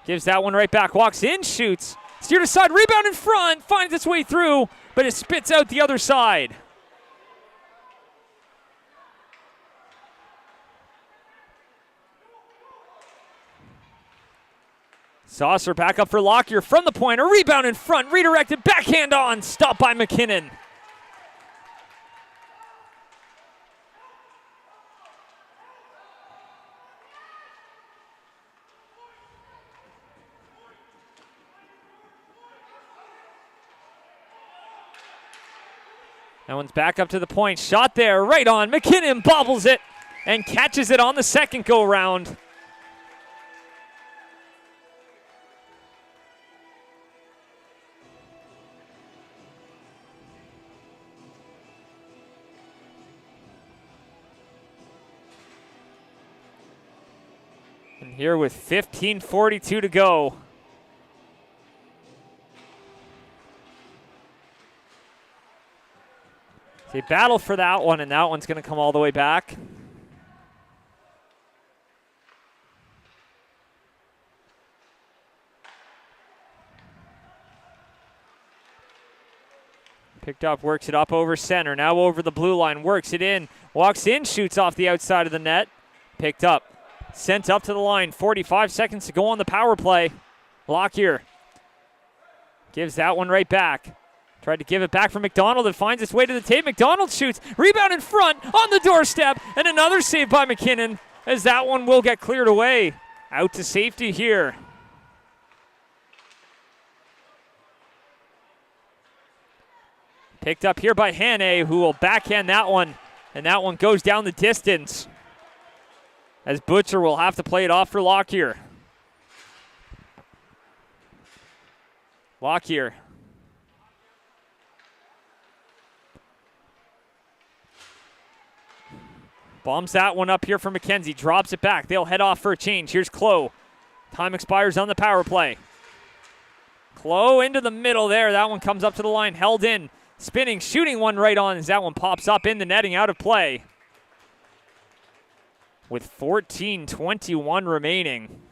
gives that one right back. Walks in, shoots. Steered aside, rebound in front. Finds its way through, but it spits out the other side. Saucer back up for Lockyer from the point. A rebound in front, redirected, backhand on. Stopped by McKinnon. That one's back up to the point. Shot there, right on. McKinnon bobbles it and catches it on the second go-round. And here with 15:42 to go. They battle for that one, and that one's going to come all the way back. Picked up, works it up over center. Now over the blue line, works it in. Walks in, shoots off the outside of the net. Picked up, sent up to the line. 45 seconds to go on the power play. Lockyer gives that one right back. Tried to give it back from McDonald. It finds its way to the tape. McDonald shoots. Rebound in front on the doorstep. And another save by McKinnon as that one will get cleared away. Out to safety here. Picked up here by Hannay, who will backhand that one. And that one goes down the distance. As Butcher will have to play it off for Lockyer. Lockyer. Bombs that one up here for McKenzie. Drops it back. They'll head off for a change. Here's Clough. Time expires on the power play. Clough into the middle there. That one comes up to the line. Held in. Spinning. Shooting one right on as that one pops up in the netting out of play. With 14:21 remaining.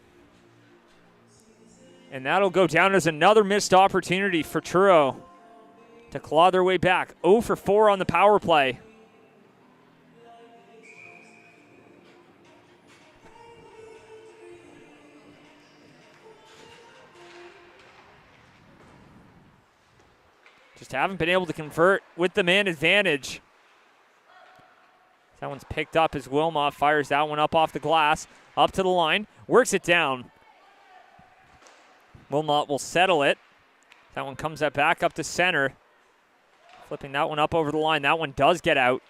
And that'll go down as another missed opportunity for Truro to claw their way back. 0 for 4 on the power play. Just haven't been able to convert with the man advantage. That one's picked up as Wilmot fires that one up off the glass. Up to the line. Works it down. Wilmot will settle it. That one comes back up to center. Flipping that one up over the line. That one does get out.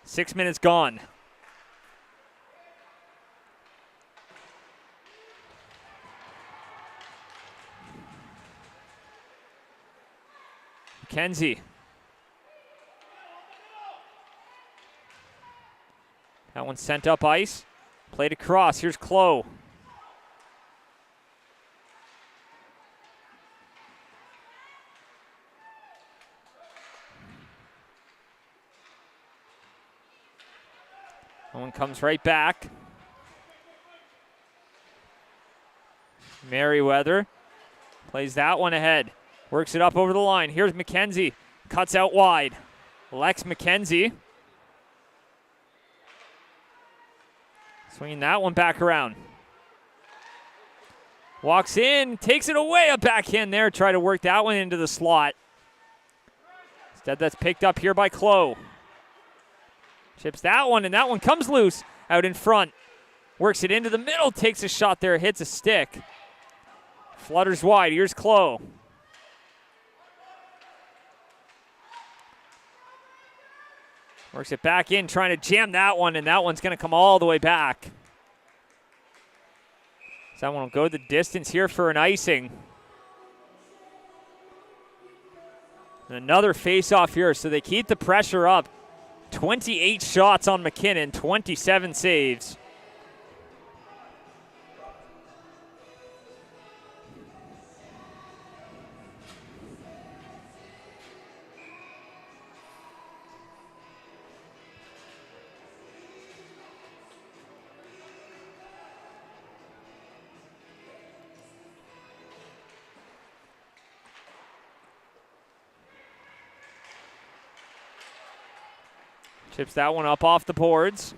6 minutes gone. McKenzie. That one sent up ice. Played across. Here's Clough. That one comes right back. Merriweather plays that one ahead. Works it up over the line. Here's McKenzie. Cuts out wide. Lex McKenzie. Swinging that one back around. Walks in, takes it away, a backhand there. Try to work that one into the slot. Instead, that's picked up here by Clough. Chips that one, and that one comes loose out in front. Works it into the middle, takes a shot there, hits a stick. Flutters wide, here's Clough. Works it back in, trying to jam that one, and that one's going to come all the way back. So that one will go the distance here for an icing. And another face-off here, so they keep the pressure up. 28 shots on McKinnon, 27 saves. Chips that one up off the boards.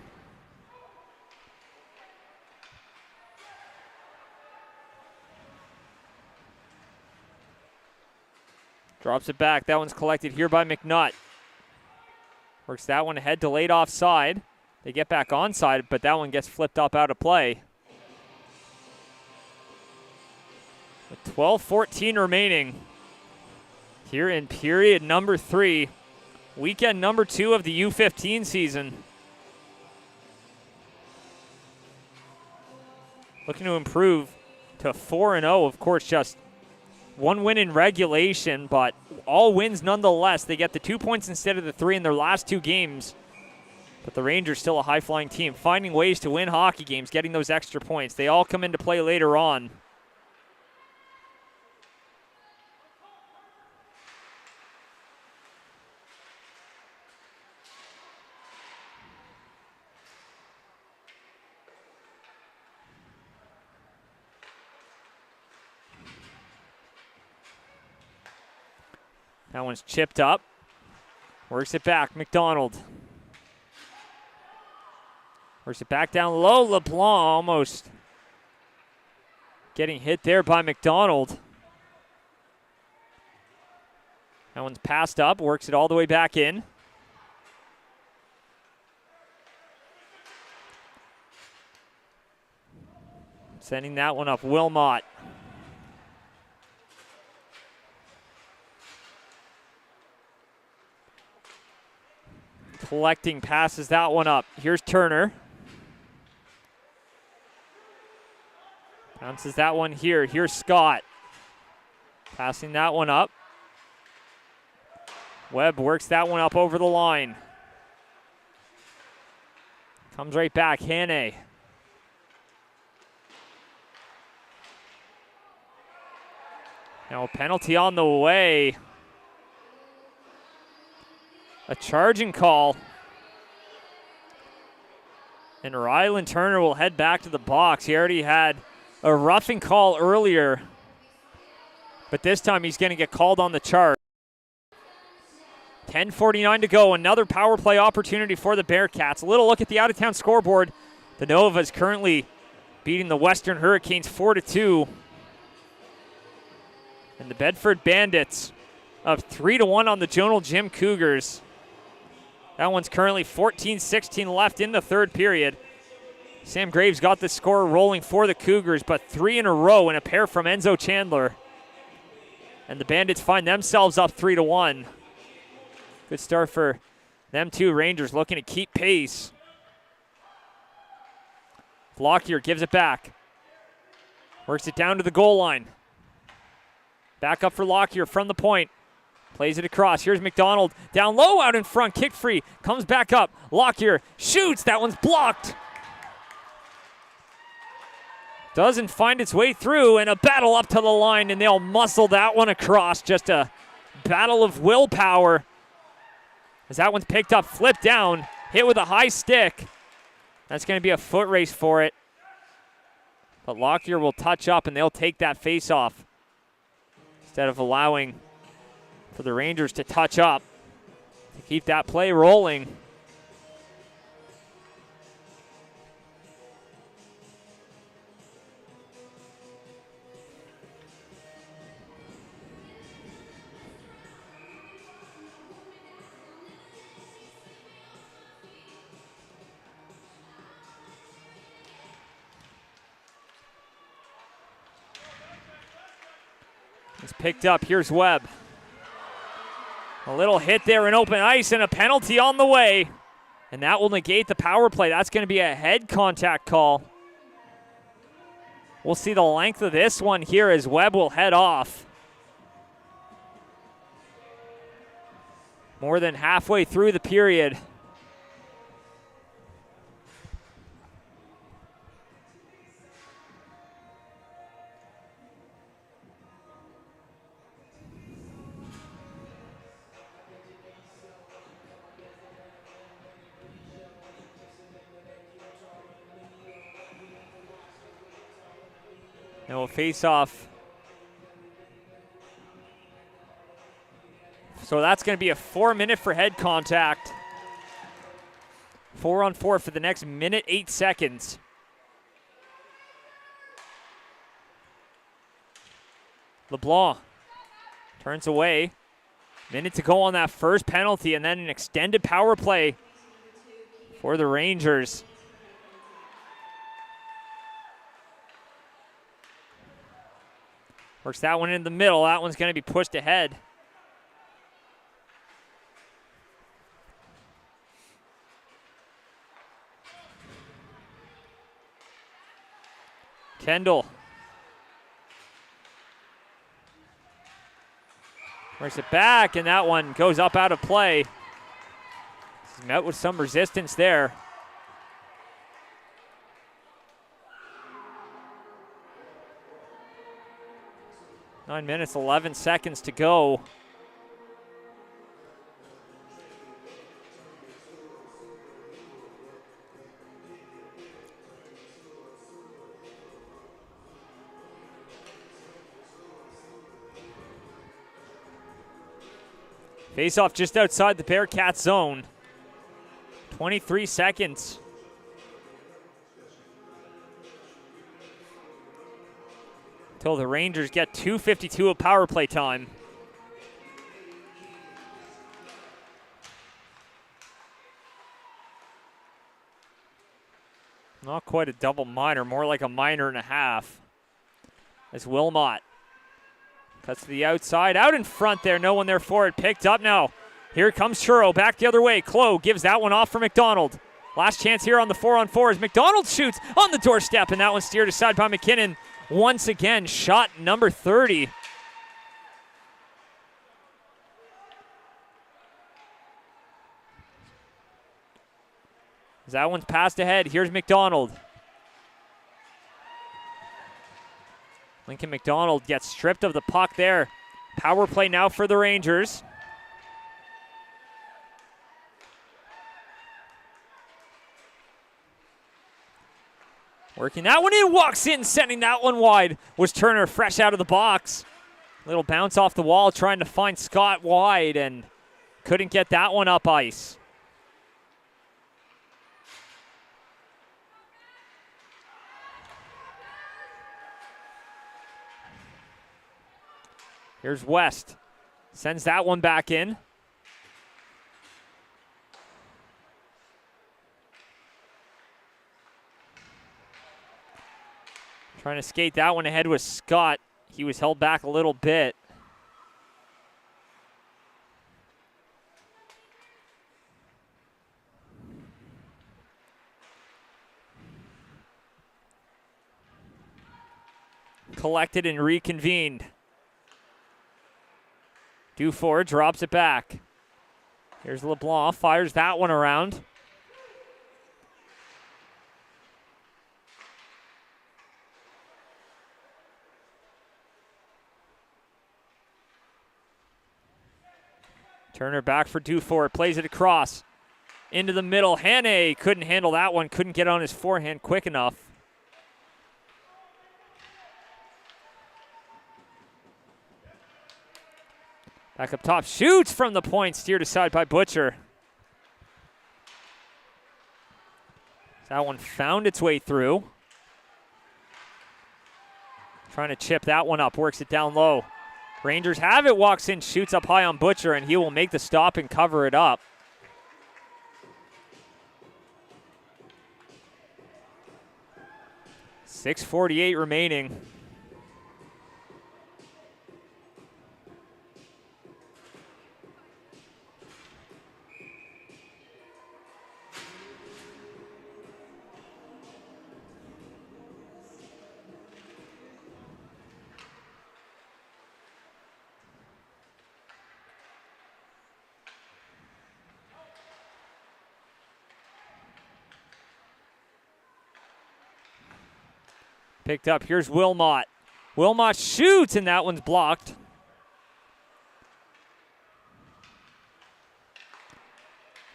Drops it back. That one's collected here by McNutt. Works that one ahead, delayed offside. They get back onside, but that one gets flipped up out of play. With 12:14 remaining here in period number 3. Weekend number 2 of the U15 season. Looking to improve to 4-0. Of course, just one win in regulation, but all wins nonetheless. They get the 2 points instead of the 3 in their last 2 games. But the Rangers still a high-flying team, finding ways to win hockey games, getting those extra points. They all come into play later on. That one's chipped up. Works it back, McDonald. Works it back down low. LeBlanc almost getting hit there by McDonald. That one's passed up. Works it all the way back in. Sending that one up, Wilmot. Collecting, passes that one up. Here's Turner. Bounces that one here. Here's Scott. Passing that one up. Webb works that one up over the line. Comes right back, Hannay. Now a penalty on the way. A charging call. And Rylan Turner will head back to the box. He already had a roughing call earlier, but this time he's going to get called on the charge. 10:49 to go. Another power play opportunity for the Bearcats. A little look at the out-of-town scoreboard. The Nova is currently beating the Western Hurricanes 4-2. And the Bedford Bandits up 3-1 on the Jonal Gym Cougars. That one's currently 14-16 left in the third period. Sam Graves got the score rolling for the Cougars, but 3 in a row and a pair from Enzo Chandler. And the Bandits find themselves up 3-1. Good start for them too. Rangers looking to keep pace. Lockyer gives it back. Works it down to the goal line. Back up for Lockyer from the point. Plays it across. Here's McDonald. Down low, out in front. Kick free. Comes back up. Lockyer shoots. That one's blocked. Doesn't find its way through, and a battle up to the line, and they'll muscle that one across. Just a battle of willpower. As that one's picked up, flipped down, hit with a high stick. That's going to be a foot race for it. But Lockyer will touch up, and they'll take that face-off instead of allowing for the Rangers to touch up to keep that play rolling. It's picked up. Here's Webb. A little hit there in open ice and a penalty on the way. And that will negate the power play. That's going to be a head contact call. We'll see the length of this one here as Webb will head off. More than halfway through the period. And we'll face off. So that's going to be a 4-minute for head contact. 4-on-4 for the next minute, 8 seconds. LeBlanc turns away. Minute to go on that first penalty, and then an extended power play for the Rangers. Works that one in the middle. That one's going to be pushed ahead. Kendall. Works it back, and that one goes up out of play. He's met with some resistance there. 9 minutes, 11 seconds to go. Face off just outside the Bearcats zone. 23 seconds. Until the Rangers get 2:52 of power play time. Not quite a double minor, more like a minor and a half. As Wilmot cuts to the outside, out in front there, no one there for it. Picked up now. Here comes Turo, back the other way. Clough gives that one off for McDonald. Last chance here on the 4-on-4 as McDonald shoots on the doorstep, and that one steered aside by McKinnon. Once again, shot number 30. That one's passed ahead. Here's McDonald. Lincoln McDonald gets stripped of the puck there. Power play now for the Rangers. Working that one in, walks in, sending that one wide. Was Turner fresh out of the box. Little bounce off the wall, trying to find Scott wide, and couldn't get that one up ice. Here's West. Sends that one back in. Trying to skate that one ahead with Scott. He was held back a little bit. Collected and reconvened. Dufour drops it back. Here's LeBlanc, fires that one around. Turner back for Dufour, plays it across. into the middle. Hannay couldn't handle that one, couldn't get on his forehand quick enough. Back up top, shoots from the point, steered aside by Butcher. That one found its way through. Trying to chip that one up, works it down low. Rangers have it, walks in, shoots up high on Butcher, and he will make the stop and cover it up. .648 remaining. Picked up, here's Wilmot. Wilmot shoots, and that one's blocked.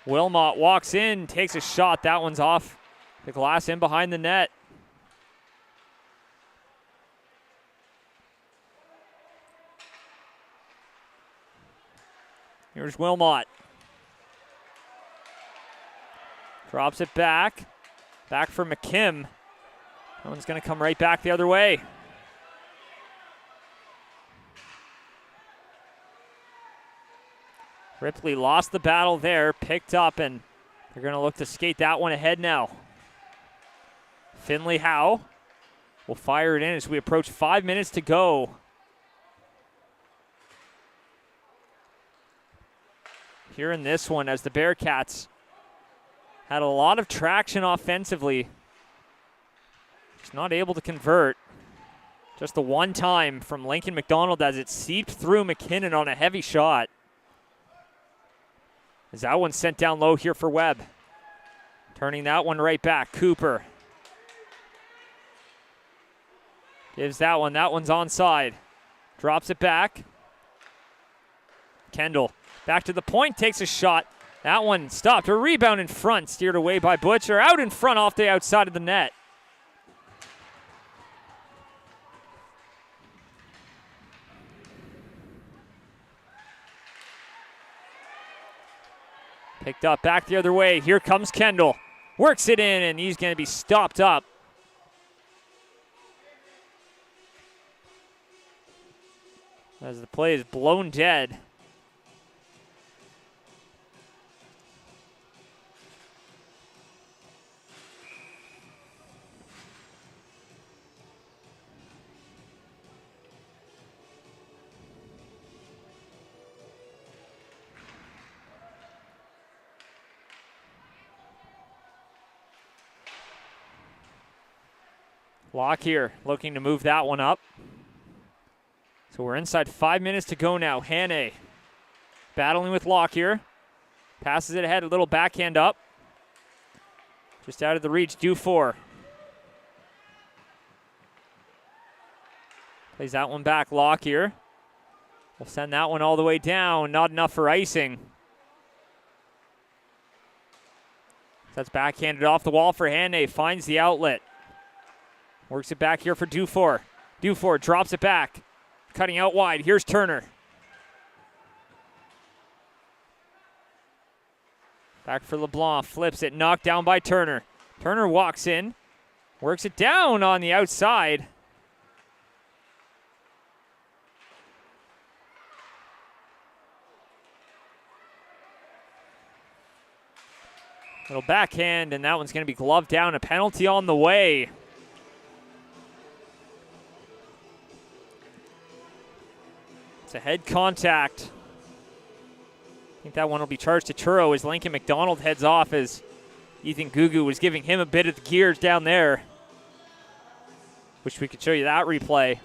Wilmot walks in, takes a shot. That one's off the glass in behind the net. Here's Wilmot. Drops it back. Back for McKim. That one's going to come right back the other way. Ripley lost the battle there, picked up, and they're going to look to skate that one ahead now. Finley Howe will fire it in as we approach 5 minutes to go. Here in this one, as the Bearcats had a lot of traction offensively, just not able to convert. Just the one time from Lincoln McDonald as it seeped through McKinnon on a heavy shot. As that one sent down low here for Webb. Turning that one right back, Cooper. Gives that one's onside. Drops it back. Kendall back to the point, takes a shot. That one stopped. A rebound in front, steered away by Butcher. Out in front off the outside of the net. Picked up back the other way. Here comes Kendall. Works it in, and he's going to be stopped up. As the play is blown dead. Lockyer looking to move that one up. So we're inside 5 minutes to go now. Hannay battling with Lockyer. Passes it ahead, a little backhand up. Just out of the reach, Dufour. Plays that one back, Lockyer. We'll send that one all the way down. Not enough for icing. That's backhanded off the wall for Hannay. Finds the outlet. Works it back here for Dufour. Dufour drops it back. Cutting out wide. Here's Turner. Back for LeBlanc. Flips it. Knocked down by Turner. Turner walks in. Works it down on the outside. Little backhand, and that one's going to be gloved down. A penalty on the way. It's a head contact. I think that one will be charged to Turo as Lincoln McDonald heads off as Ethan Gugu was giving him a bit of the gears down there. Wish we could show you that replay.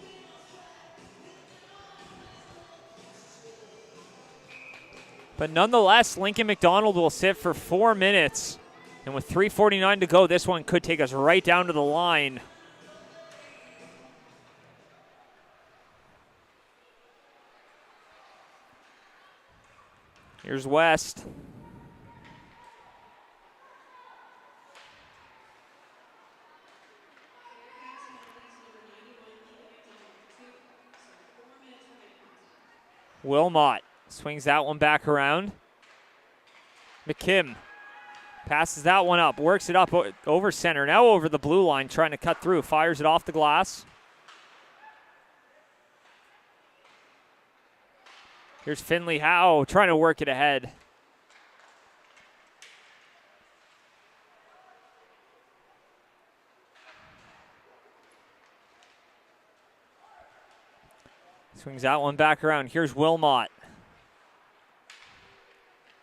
But nonetheless, Lincoln McDonald will sit for 4 minutes. And with 3:49 to go, this one could take us right down to the line. Here's West. Wilmot swings that one back around. McKim passes that one up, works it up over center, now over the blue line, trying to cut through, fires it off the glass. Here's Finley Howe trying to work it ahead. Swings that one back around. Here's Wilmot.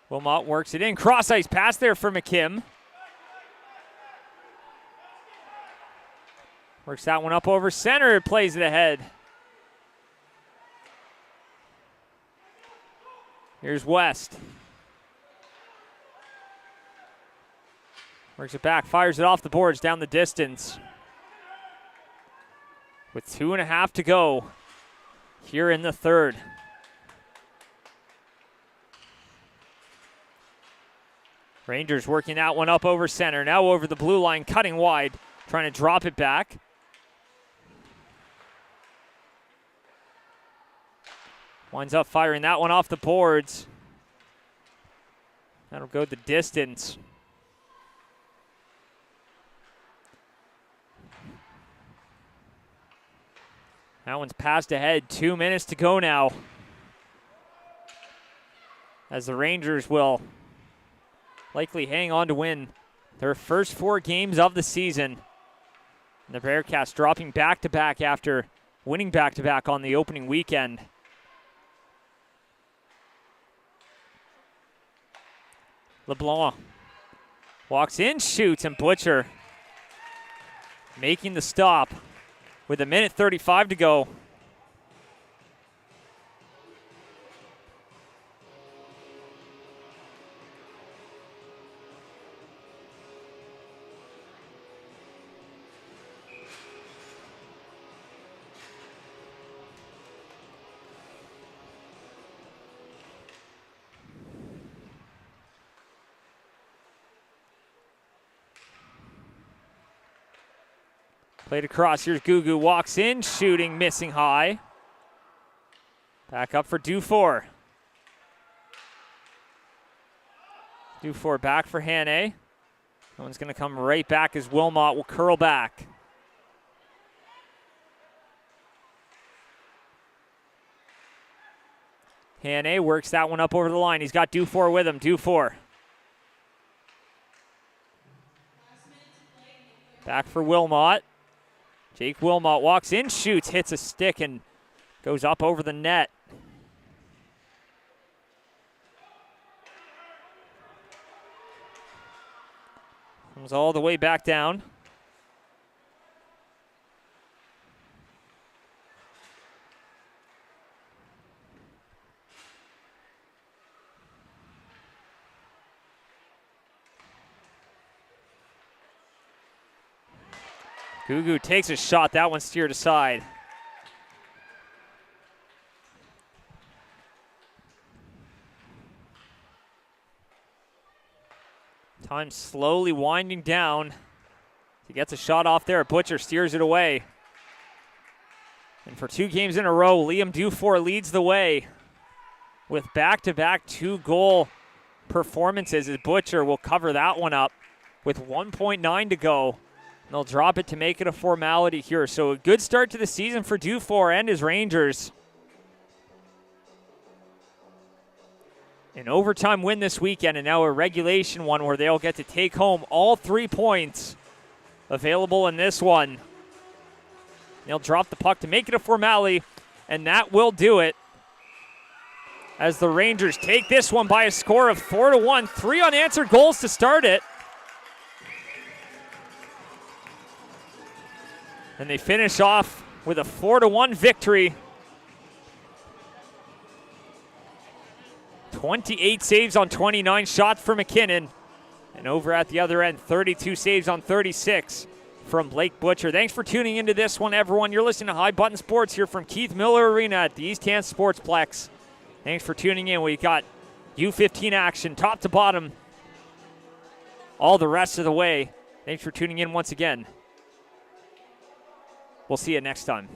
Wilmot works it in. Cross ice pass there for McKim. Works that one up over center. Plays it ahead. Here's West. Works it back. Fires it off the boards down the distance. With 2.5 to go here in the third. Rangers working that one up over center. Now over the blue line, cutting wide, trying to drop it back. Winds up firing that one off the boards. That'll go the distance. That one's passed ahead. 2 minutes to go now, as the Rangers will likely hang on to win their first 4 games of the season. And the Bearcats dropping back-to-back after winning back-to-back on the opening weekend. LeBlanc walks in, shoots, and Butcher making the stop with 1:35 to go. Played across. Here's Gugu. Walks in, shooting, missing high. Back up for Dufour. Dufour back for Hannay. That one's going to come right back as Wilmot will curl back. Hannay works that one up over the line. He's got Dufour with him. Dufour. Back for Wilmot. Jake Wilmot walks in, shoots, hits a stick, and goes up over the net. Comes all the way back down. Gugu takes a shot. That one steered aside. Time slowly winding down. He gets a shot off there. Butcher steers it away. And for 2 games in a row, Liam Dufour leads the way with back-to-back 2-goal performances, as Butcher will cover that one up with 1.9 to go. And they'll drop it to make it a formality here. So a good start to the season for Dufour and his Rangers. An overtime win this weekend, and now a regulation one where they'll get to take home all 3 points available in this one. They'll drop the puck to make it a formality, and that will do it, as the Rangers take this one by a score of 4-1. 3 unanswered goals to start it. And they finish off with a 4-1 victory. 28 saves on 29 shots for McKinnon. And over at the other end, 32 saves on 36 from Blake Butcher. Thanks for tuning into this one, everyone. You're listening to High Button Sports here from Keith Miller Arena at the East Hand Sportsplex. Thanks for tuning in. We got U15 action, top to bottom, all the rest of the way. Thanks for tuning in once again. We'll see you next time.